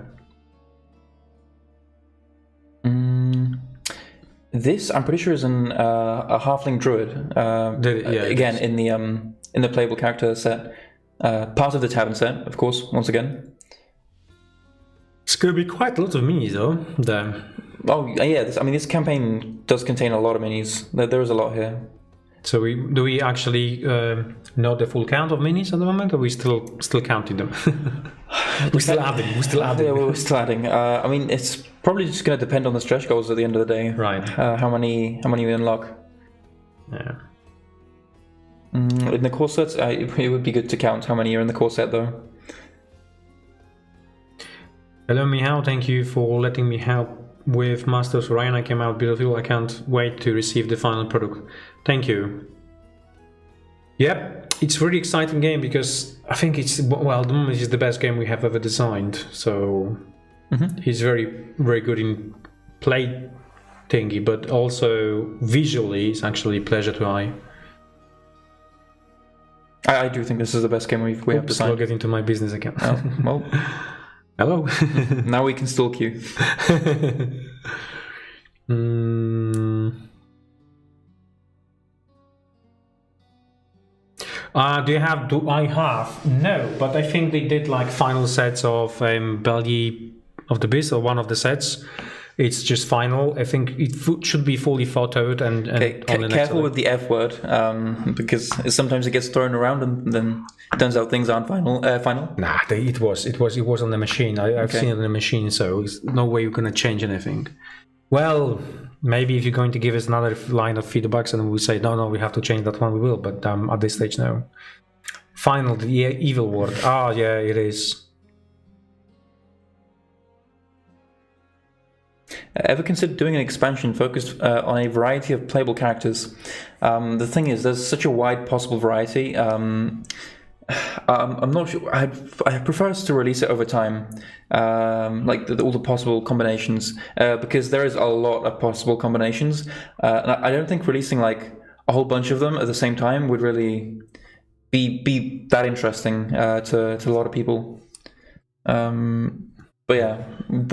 This, I'm pretty sure, is a halfling druid. Again, in the playable character set, part of the tavern set, of course. Once again, it's going to be quite a lot of minis, though. Oh yeah, this campaign does contain a lot of minis. There is a lot here. So do we actually know the full count of minis at the moment, or are we still counting them? We're still adding. Yeah, we're still adding. It's probably just going to depend on the stretch goals at the end of the day. Right. How many we unlock. Yeah. In the core sets, it would be good to count how many are in the core set, though. Hello, Mihao. Thank you for letting me help with Masters Orion. I came out beautiful. I can't wait to receive the final product. Thank you. Yep, it's a really exciting game because I think the moment is the best game we have ever designed. So he's very, very good in play thingy, but also visually it's actually a pleasure to eye. I do think this is the best game we have designed. I'll get into my business account. Oh, well. Hello. Now we can stalk you. Do I have? No, but I think they did like final sets of Belly of the Beast, or one of the sets. It's just final. I think it should be fully photoed and careful with the F word, because sometimes it gets thrown around and then it turns out things aren't final. Nah, it was on the machine. I've seen it on the machine, so there's no way you're gonna change anything. Well, maybe if you're going to give us another line of feedbacks and we say no, we have to change that one, we will. But at this stage, no. Final, the evil word. Ah, yeah, it is. Ever considered doing an expansion focused on a variety of playable characters? The thing is, there's such a wide possible variety. I'm not sure. I prefer us to release it over time, like all the possible combinations, because there is a lot of possible combinations. And I don't think releasing like a whole bunch of them at the same time would really be that interesting to a lot of people. But yeah,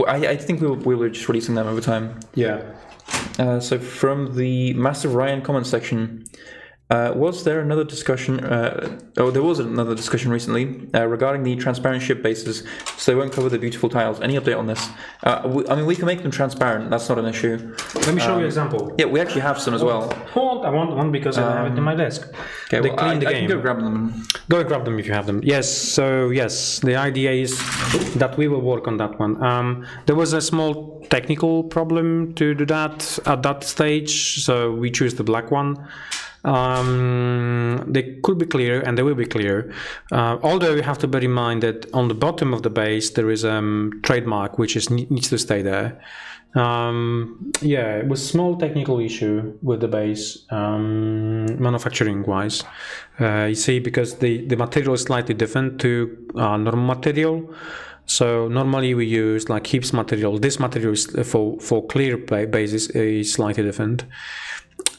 I think we were just releasing them over time. Yeah. So from the Massive Ryan comment section, Was there another discussion? There was another discussion recently regarding the transparent ship bases, so they won't cover the beautiful tiles. Any update on this? I mean, we can make them transparent. That's not an issue. Let me show you an example. Yeah, we actually have some as well. I want one because I have it in my desk. Okay, They clean the game. I can go grab them. Go and grab them if you have them. Yes, so yes, the idea is that we will work on that one. There was a small technical problem to do that at that stage, so we choose the black one. They could be clear, and they will be clear. Although you have to bear in mind that on the bottom of the base there is a trademark which needs to stay there. Yeah, it was a small technical issue with the base, manufacturing wise. You see, because the material is slightly different to normal material. So normally we use like HIPS material. This material is for clear bases is slightly different.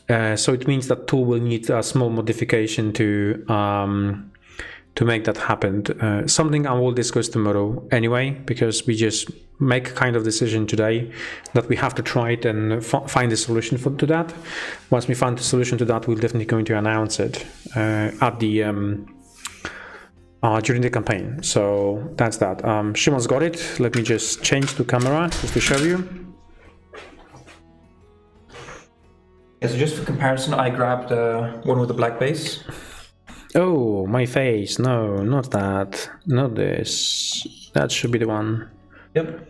So it means that tool will need a small modification to make that happen. Something I will discuss tomorrow anyway, because we just make kind of decision today that we have to try it and find a solution to that. Once we find a solution to that, we're definitely going to announce it at the during the campaign. So that's that. Shimon's got it. Let me just change to camera just to show you. Yeah, so just for comparison, I grabbed one with a black base. Oh, my face. No, not that. Not this. That should be the one. Yep.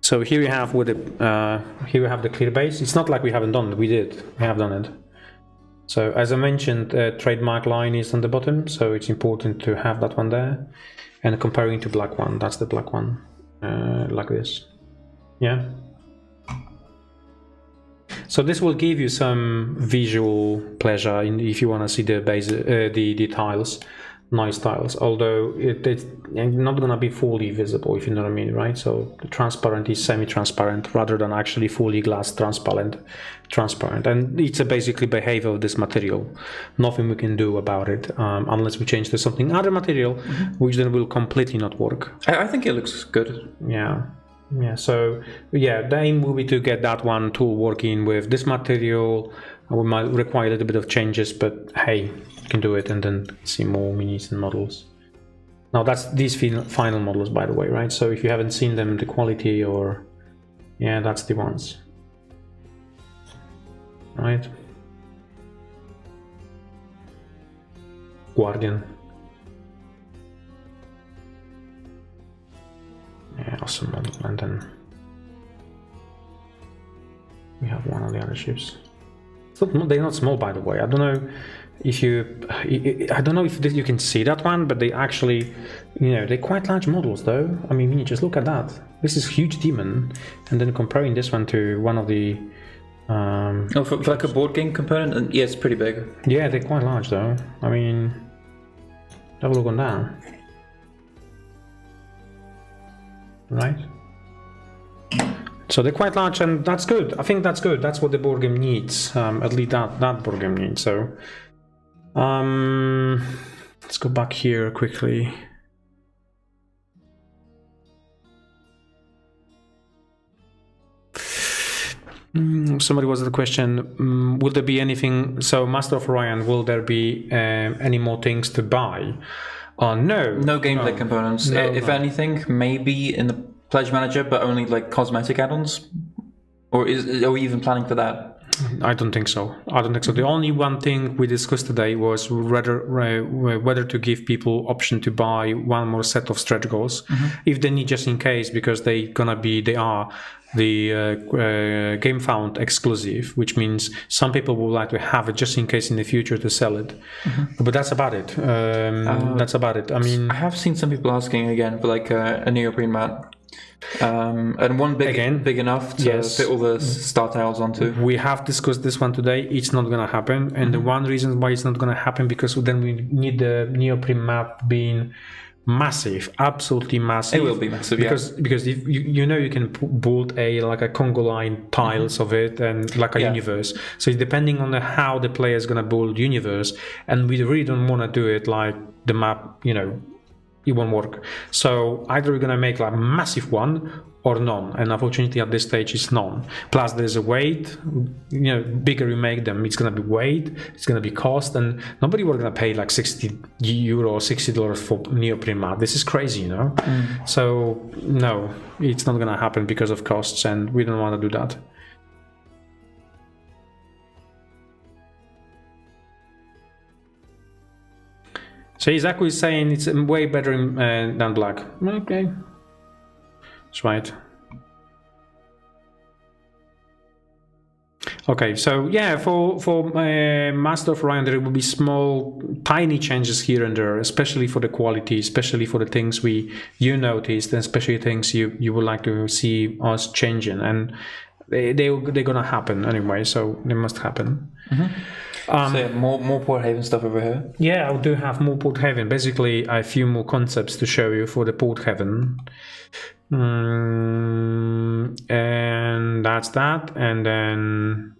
So here we have with the here we have the clear base. It's not like we haven't done it. We did. We have done it. So as I mentioned, trademark line is on the bottom, so it's important to have that one there. And comparing to black one, that's the black one, like this. Yeah. So this will give you some visual pleasure if you want to see the base, the tiles, nice tiles. Although it's not going to be fully visible, if you know what I mean, right? So the transparent is semi-transparent rather than actually fully glass transparent, and it's a basically behavior of this material. Nothing we can do about it unless we change to something other material, which then will completely not work. I think it looks good. Yeah. Yeah, so yeah, the aim will be to get that one tool working with this material. We might require a little bit of changes, but hey, you can do it and then see more minis and models. Now that's these final models, by the way, right? So if you haven't seen them, the quality or yeah, that's the ones, right? Guardian. Yeah, awesome model. And then we have one of the other ships. They're not small, by the way. I don't know if you can see that one, but they actually, you know, they're quite large models, though. I mean, just look at that. This is huge demon, and then comparing this one to one of the. For like a board game component, and yeah, it's pretty big. Yeah, they're quite large, though. I mean, have a look on that. Right, so they're quite large, and that's good. I think that's good. That's what the board game needs. At least that board game needs. So, let's go back here quickly. Somebody was the question: will there be anything? So, Master of Orion, will there be any more things to buy? No gameplay components. If anything, maybe in the Pledge Manager, but only like cosmetic add-ons. Or are we even planning for that? I don't think so. The only one thing we discussed today was whether to give people option to buy one more set of stretch goals if they need, just in case, because they are the Game Found exclusive, which means some people would like to have it just in case in the future to sell it. But that's about it. That's about it. I mean, I have seen some people asking again for like a neoprene mat. And one big enough to fit all the star tiles onto. We have discussed this one today. It's not going to happen, and the one reason why it's not going to happen, because then we need the neoprene map being massive, absolutely massive. It will be massive, because if you know, you can build a Congo line tiles of it and like a universe. So it's depending on how the player is going to build universe, and we really don't want to do it like the map, you know, it won't work. So either we're going to make like a massive one, or none, and unfortunately at this stage it's none. Plus there's a weight, bigger you make them, it's gonna be weight, it's gonna be cost, and nobody will gonna pay like €60 or $60 for neoprene mat. This is crazy, So no, it's not gonna happen because of costs, and we don't want to do that. So Isaac is saying it's way better than black. Okay, that's right. Okay, so yeah, for Master of Orion, there will be small, tiny changes here and there, especially for the quality, especially for the things you noticed, and especially things you would like to see us changing, and they're gonna happen anyway, so they must happen. So yeah, more Porthaven stuff over here. Yeah, I do have more Porthaven. Basically, a few more concepts to show you for the Porthaven. And that's that. And then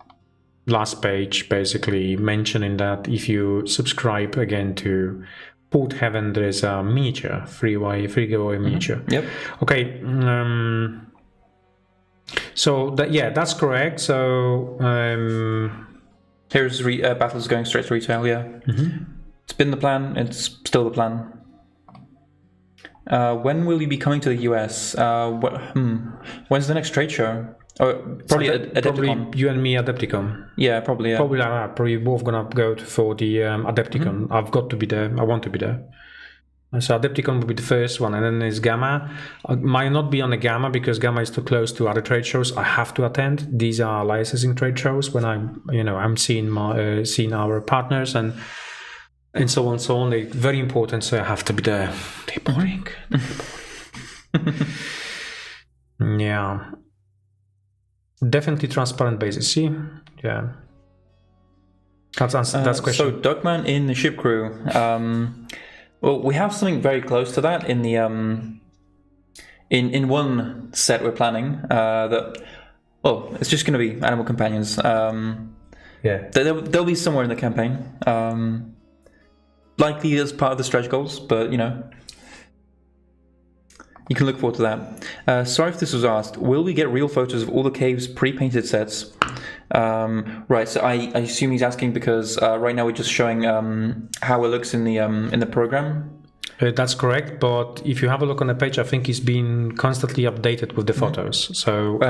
last page, basically mentioning that if you subscribe again to Porthaven, there is a miniature, free giveaway miniature. Yep. Okay. So that's correct. So here's battles going straight to retail. Yeah, It's been the plan. It's still the plan. When will you be coming to the US? When's the next trade show? Probably Adepticon. Probably you and me Adepticon. Yeah, probably. Yeah. Probably like that. Probably both gonna go for the Adepticon. I've got to be there. I want to be there. So Adepticon will be the first one, and then there's Gamma. I might not be on the Gamma because Gamma is too close to other trade shows. I have to attend. These are licensing trade shows when I'm seeing our partners and so on and so on. They're very important, so I have to be there. They're boring. Yeah. Definitely transparent basis. See? Yeah. That's question. So Dogman in the ship crew. Well, we have something very close to that in the in one set we're planning. It's just going to be animal companions. Yeah, they'll be somewhere in the campaign. Likely as part of the stretch goals, but you can look forward to that. Sorry if this was asked. Will we get real photos of all the caves pre-painted sets? Right, so I assume he's asking because right now we're just showing how it looks in the program. That's correct, but if you have a look on the page, I think it's been constantly updated with the photos. So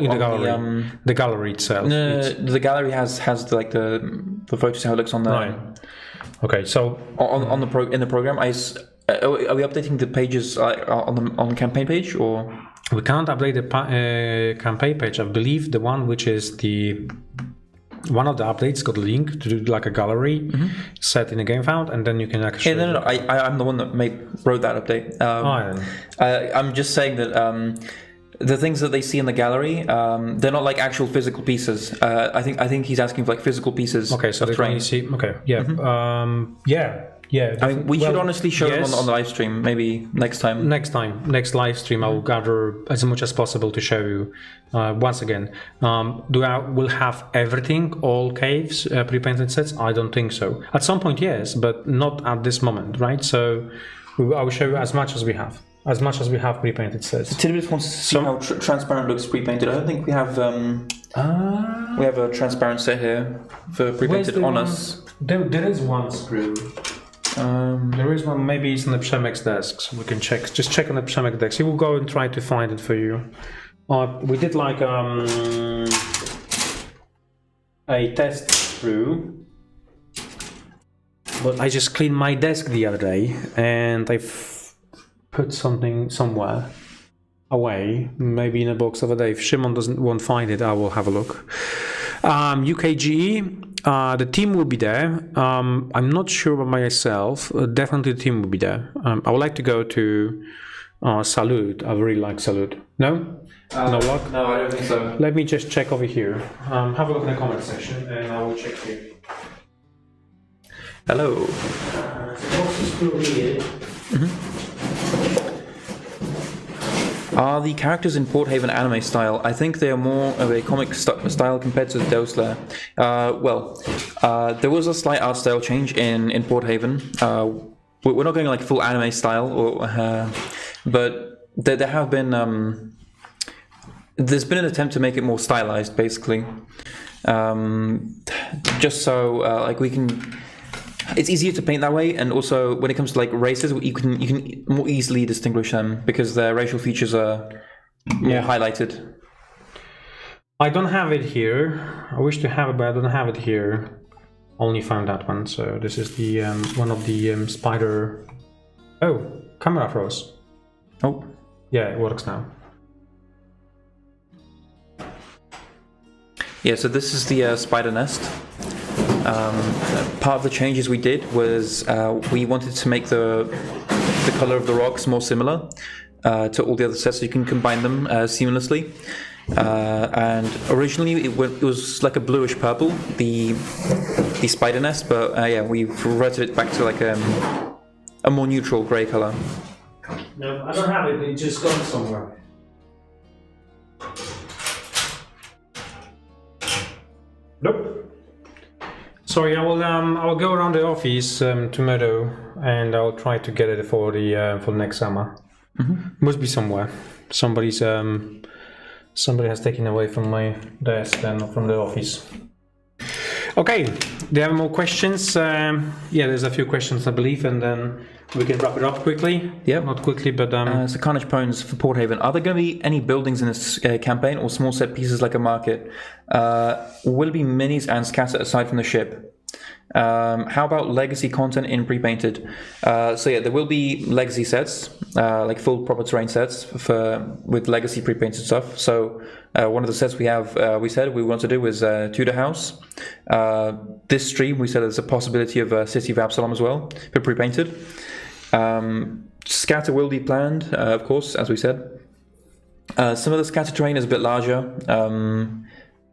in the gallery, the gallery itself. The gallery has the photos how it looks on the. Right. Okay, so in the program, are we updating the pages on the campaign page or? We can't update the campaign page. I believe the one which is one of the updates got a link to do like a gallery set in the game found, and then you can actually. No. I'm the one that wrote that update. I'm just saying that the things that they see in the gallery, they're not like actual physical pieces. I think he's asking for like physical pieces. Okay, so they can see. Okay, yeah, yeah. I mean, we should honestly show them on the live stream, maybe next time. Next live stream, I will gather as much as possible to show you. Once again, we'll have everything, all caves, pre-painted sets? I don't think so. At some point, yes, but not at this moment, right? So I will show you as much as we have. As much as we have pre-painted sets. Tidbit wants to see how transparent looks pre-painted. I don't think we have a transparent set here for pre-painted on us. There is one screw. There is one, maybe it's on the Przemek desk, so we can check. Just check on the Przemek desk. He will go and try to find it for you. We did like a test screw, but I just cleaned my desk the other day and I put something somewhere away, maybe in a box over there. If Shimon won't find it, I will have a look. UKGE. The team will be there. I'm not sure about myself. Definitely the team will be there. I would like to go to Salute. I really like Salute. No? No luck? No, I don't think so. Let me just check over here. Have a look in the comment section and I will check here. Hello. Are the characters in Porthaven anime style? I think they are more of a comic style compared to Dosler. There was a slight art style change in Porthaven. We're not going like full anime style, but there have been there's been an attempt to make it more stylized, basically, just so like we can. It's easier to paint that way, and also when it comes to like races, you can more easily distinguish them because their racial features are more highlighted. I don't have it here. I wish to have it, but I don't have it here. Only found that one. So this is the one of the spider. Oh, camera froze. Oh, yeah, it works now. Yeah, so this is the spider nest. Part of the changes we did was we wanted to make the color of the rocks more similar to all the other sets, so you can combine them seamlessly. And originally it was like a bluish purple, the spider nest, but yeah, we've reverted it back to like a more neutral grey color. No, I don't have it. It's just gone somewhere. Nope. Sorry, I will go around the office tomorrow, and I'll try to get it for next summer. Must be somewhere. Somebody has taken away from my desk and from the office. Okay, do you have more questions? Yeah, there's a few questions, I believe, and then we can wrap it up quickly. Yeah, not quickly, but so Carnage Pones for Porthaven. Are there going to be any buildings in this campaign, or small set pieces like a market? Will it be minis and scatter aside from the ship? How about legacy content in pre-painted? So yeah, there will be legacy sets, like full proper terrain sets with legacy pre-painted stuff. So one of the sets we said we want to do is Tudor House. This stream we said there's a possibility of City of Absalom as well, but pre-painted. Scatter will be planned, of course, as we said. Some of the scatter terrain is a bit larger.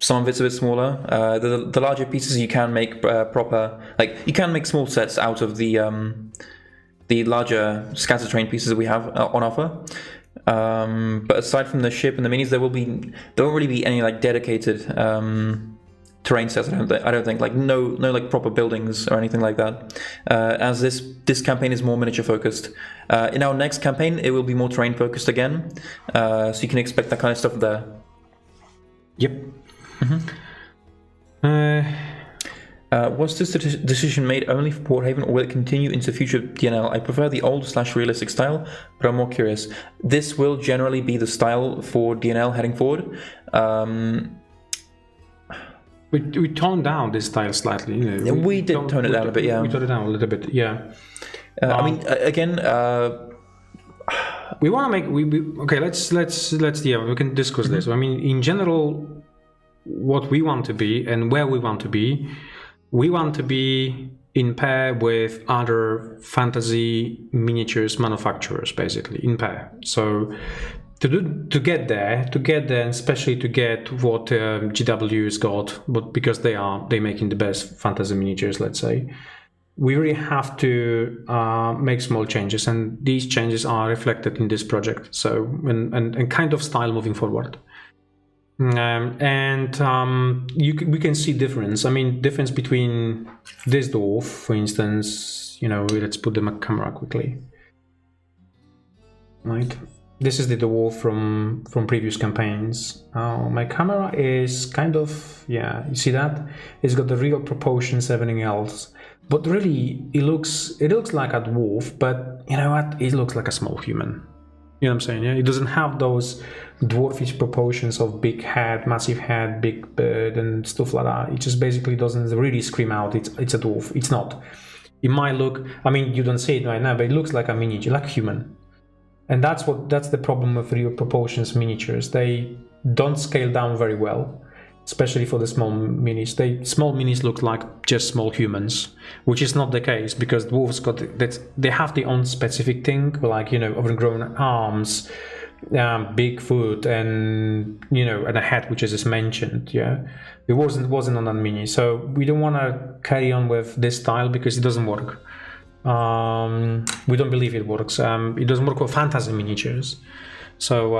Some of it's a bit smaller. The larger pieces you can make proper, like you can make small sets out of the larger scatter terrain pieces that we have on offer. But aside from the ship and the minis, there won't really be any like dedicated terrain sets. I don't think like no like proper buildings or anything like that. As this campaign is more miniature focused. In our next campaign, it will be more terrain focused again. So you can expect that kind of stuff there. Yep. Was this decision made only for Porthaven, or will it continue into future DNL? I prefer the old/realistic style, but I'm more curious. This will generally be the style for DNL heading forward. We toned down this style slightly. You know, we did tone it down a bit, yeah. We toned it down a little bit, yeah. I mean, again. We want to make okay. Let's yeah. We can discuss this. I mean, in general, what we want to be and where we want to be in pair with other fantasy miniatures manufacturers, basically in pair. So to get there, and especially to get what GW's got, but because they're making the best fantasy miniatures, let's say, we really have to make small changes, and these changes are reflected in this project. So and kind of style moving forward. We can see difference. I mean, difference between this dwarf, for instance. You know, let's put the camera quickly. Right, this is the dwarf from previous campaigns. My camera is kind of, yeah. You see that? It's got the real proportions, everything else. But really, it looks like a dwarf. But you know what? It looks like a small human. You know what I'm saying? Yeah, it doesn't have those dwarfish proportions of big head, massive head, big bird, and stuff like that. It just basically doesn't really scream out. It's a dwarf. It's not. It might look. I mean, you don't see it right now, but it looks like a miniature, like a human. And that's the problem with real proportions miniatures. They don't scale down very well, especially for the small minis. Small minis look like just small humans, which is not the case, because dwarves they have their own specific thing, like, you know, overgrown arms, big foot, and, you know, and a head, which is mentioned. Yeah, it wasn't on that mini, so we don't want to carry on with this style because it doesn't work. We don't believe it works. It doesn't work with fantasy miniatures. So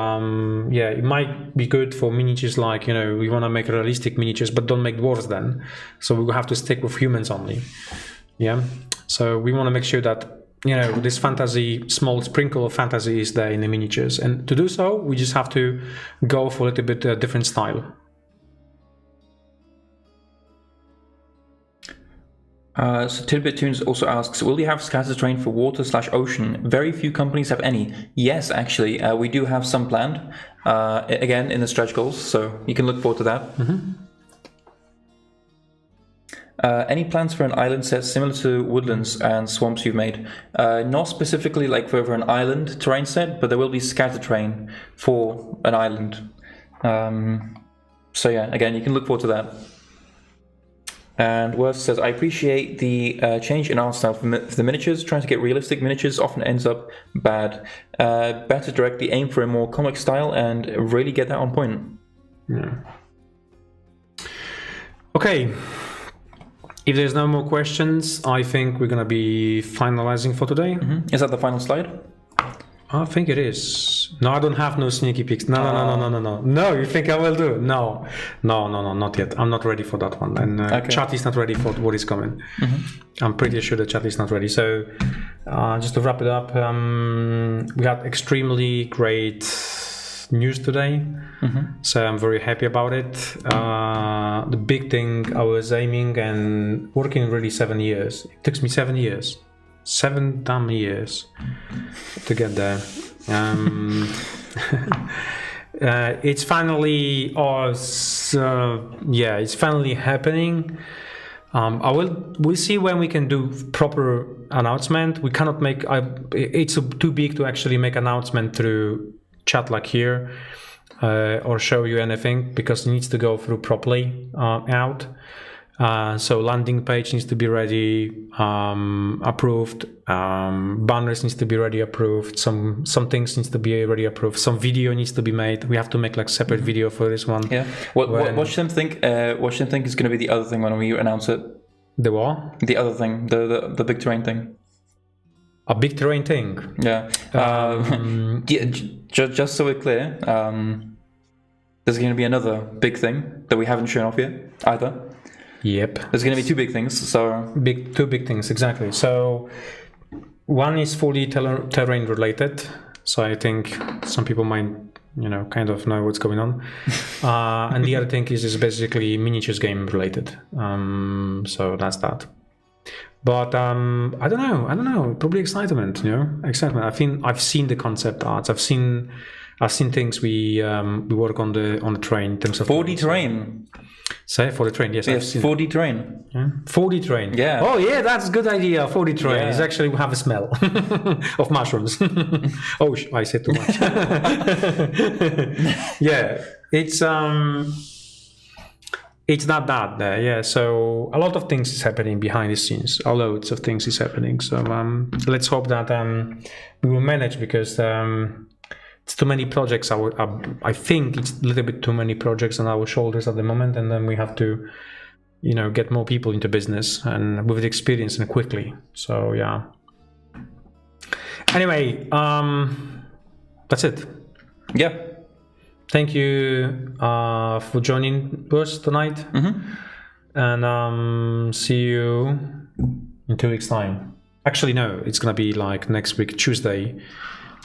yeah, it might be good for miniatures, like, you know, we want to make realistic miniatures, but don't make dwarves then. So we will have to stick with humans only. Yeah. So we want to make sure that this fantasy, small sprinkle of fantasy is there in the miniatures. And to do so, we just have to go for a little bit different style. So Tidbit Tunes also asks, will you have scatter terrain for water/ocean? Very few companies have any. Yes, actually, we do have some planned, again, in the stretch goals, so you can look forward to that. Any plans for an island set similar to woodlands and swamps you've made? Not specifically like for an island terrain set, but there will be scatter terrain for an island. So yeah, again, you can look forward to that. And Worth says, I appreciate the change in art style for the miniatures. Trying to get realistic miniatures often ends up bad. Better directly aim for a more comic style and really get that on point. Yeah. Okay. If there's no more questions, I think we're going to be finalizing for today. Is that the final slide? I think it is. No, I don't have no sneaky peeks. No. No, you think I will do? No, not yet. I'm not ready for that one. And chat is not ready for what is coming. I'm pretty sure the chat is not ready. So just to wrap it up, we had extremely great news today. So I'm very happy about it. The big thing I was aiming and working really 7 years. It took me 7 years. 7 damn years to get there. It's finally it's finally happening. We'll see when we can do proper announcement. We cannot make it's too big to actually make announcement through chat like here or show you anything, because it needs to go through properly out. So landing page needs to be ready, approved. Banners needs to be ready, approved. Some things needs to be ready, approved. Some video needs to be made. We have to make like separate video for this one. Yeah. What should them think? What should them think is going to be the other thing when we announce it? The what? The other thing, the big terrain thing. A big terrain thing. Yeah. Just so we're clear, there's going to be another big thing that we haven't shown off yet either. Yep. There's going to be 2 big things. So two big things, exactly. So one is fully terrain related. So I think some people might, kind of know what's going on. And the other thing is basically miniatures game related. So that's that. But I don't know. Probably excitement. Excitement. I've seen the concept arts. I've seen things we work on the train in terms of 4D terrain. Say for the train, yes. Yes, 4D terrain. Yeah. 4D train. Yeah. Oh yeah, that's a good idea. 4D train. Yeah. It's actually we have a smell of mushrooms. Oh, I said too much. Yeah, it's not that there. Yeah, so a lot of things is happening behind the scenes. Loads of things is happening. So let's hope that we will manage, because it's too many projects. I think it's a little bit too many projects on our shoulders at the moment, and then we have to, get more people into business and with experience and quickly. So yeah. Anyway, that's it. Yeah. Thank you for joining us tonight, and see you in 2 weeks' time. Actually, no, it's gonna be like next week, Tuesday.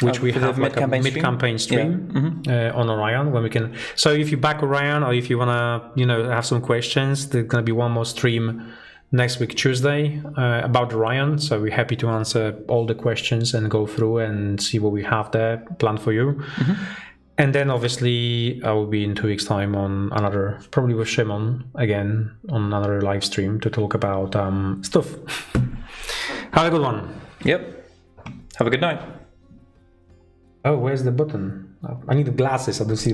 Which we have like a mid-campaign stream on Orion, when we can. So if you back Orion, or if you wanna, have some questions, there's gonna be one more stream next week Tuesday about Orion. So we're happy to answer all the questions and go through and see what we have there planned for you. And then obviously I will be in 2 weeks' time on another, probably with Shimon again, on another live stream to talk about stuff. Have a good one. Yep. Have a good night. Oh, where's the button? I need the glasses. I don't see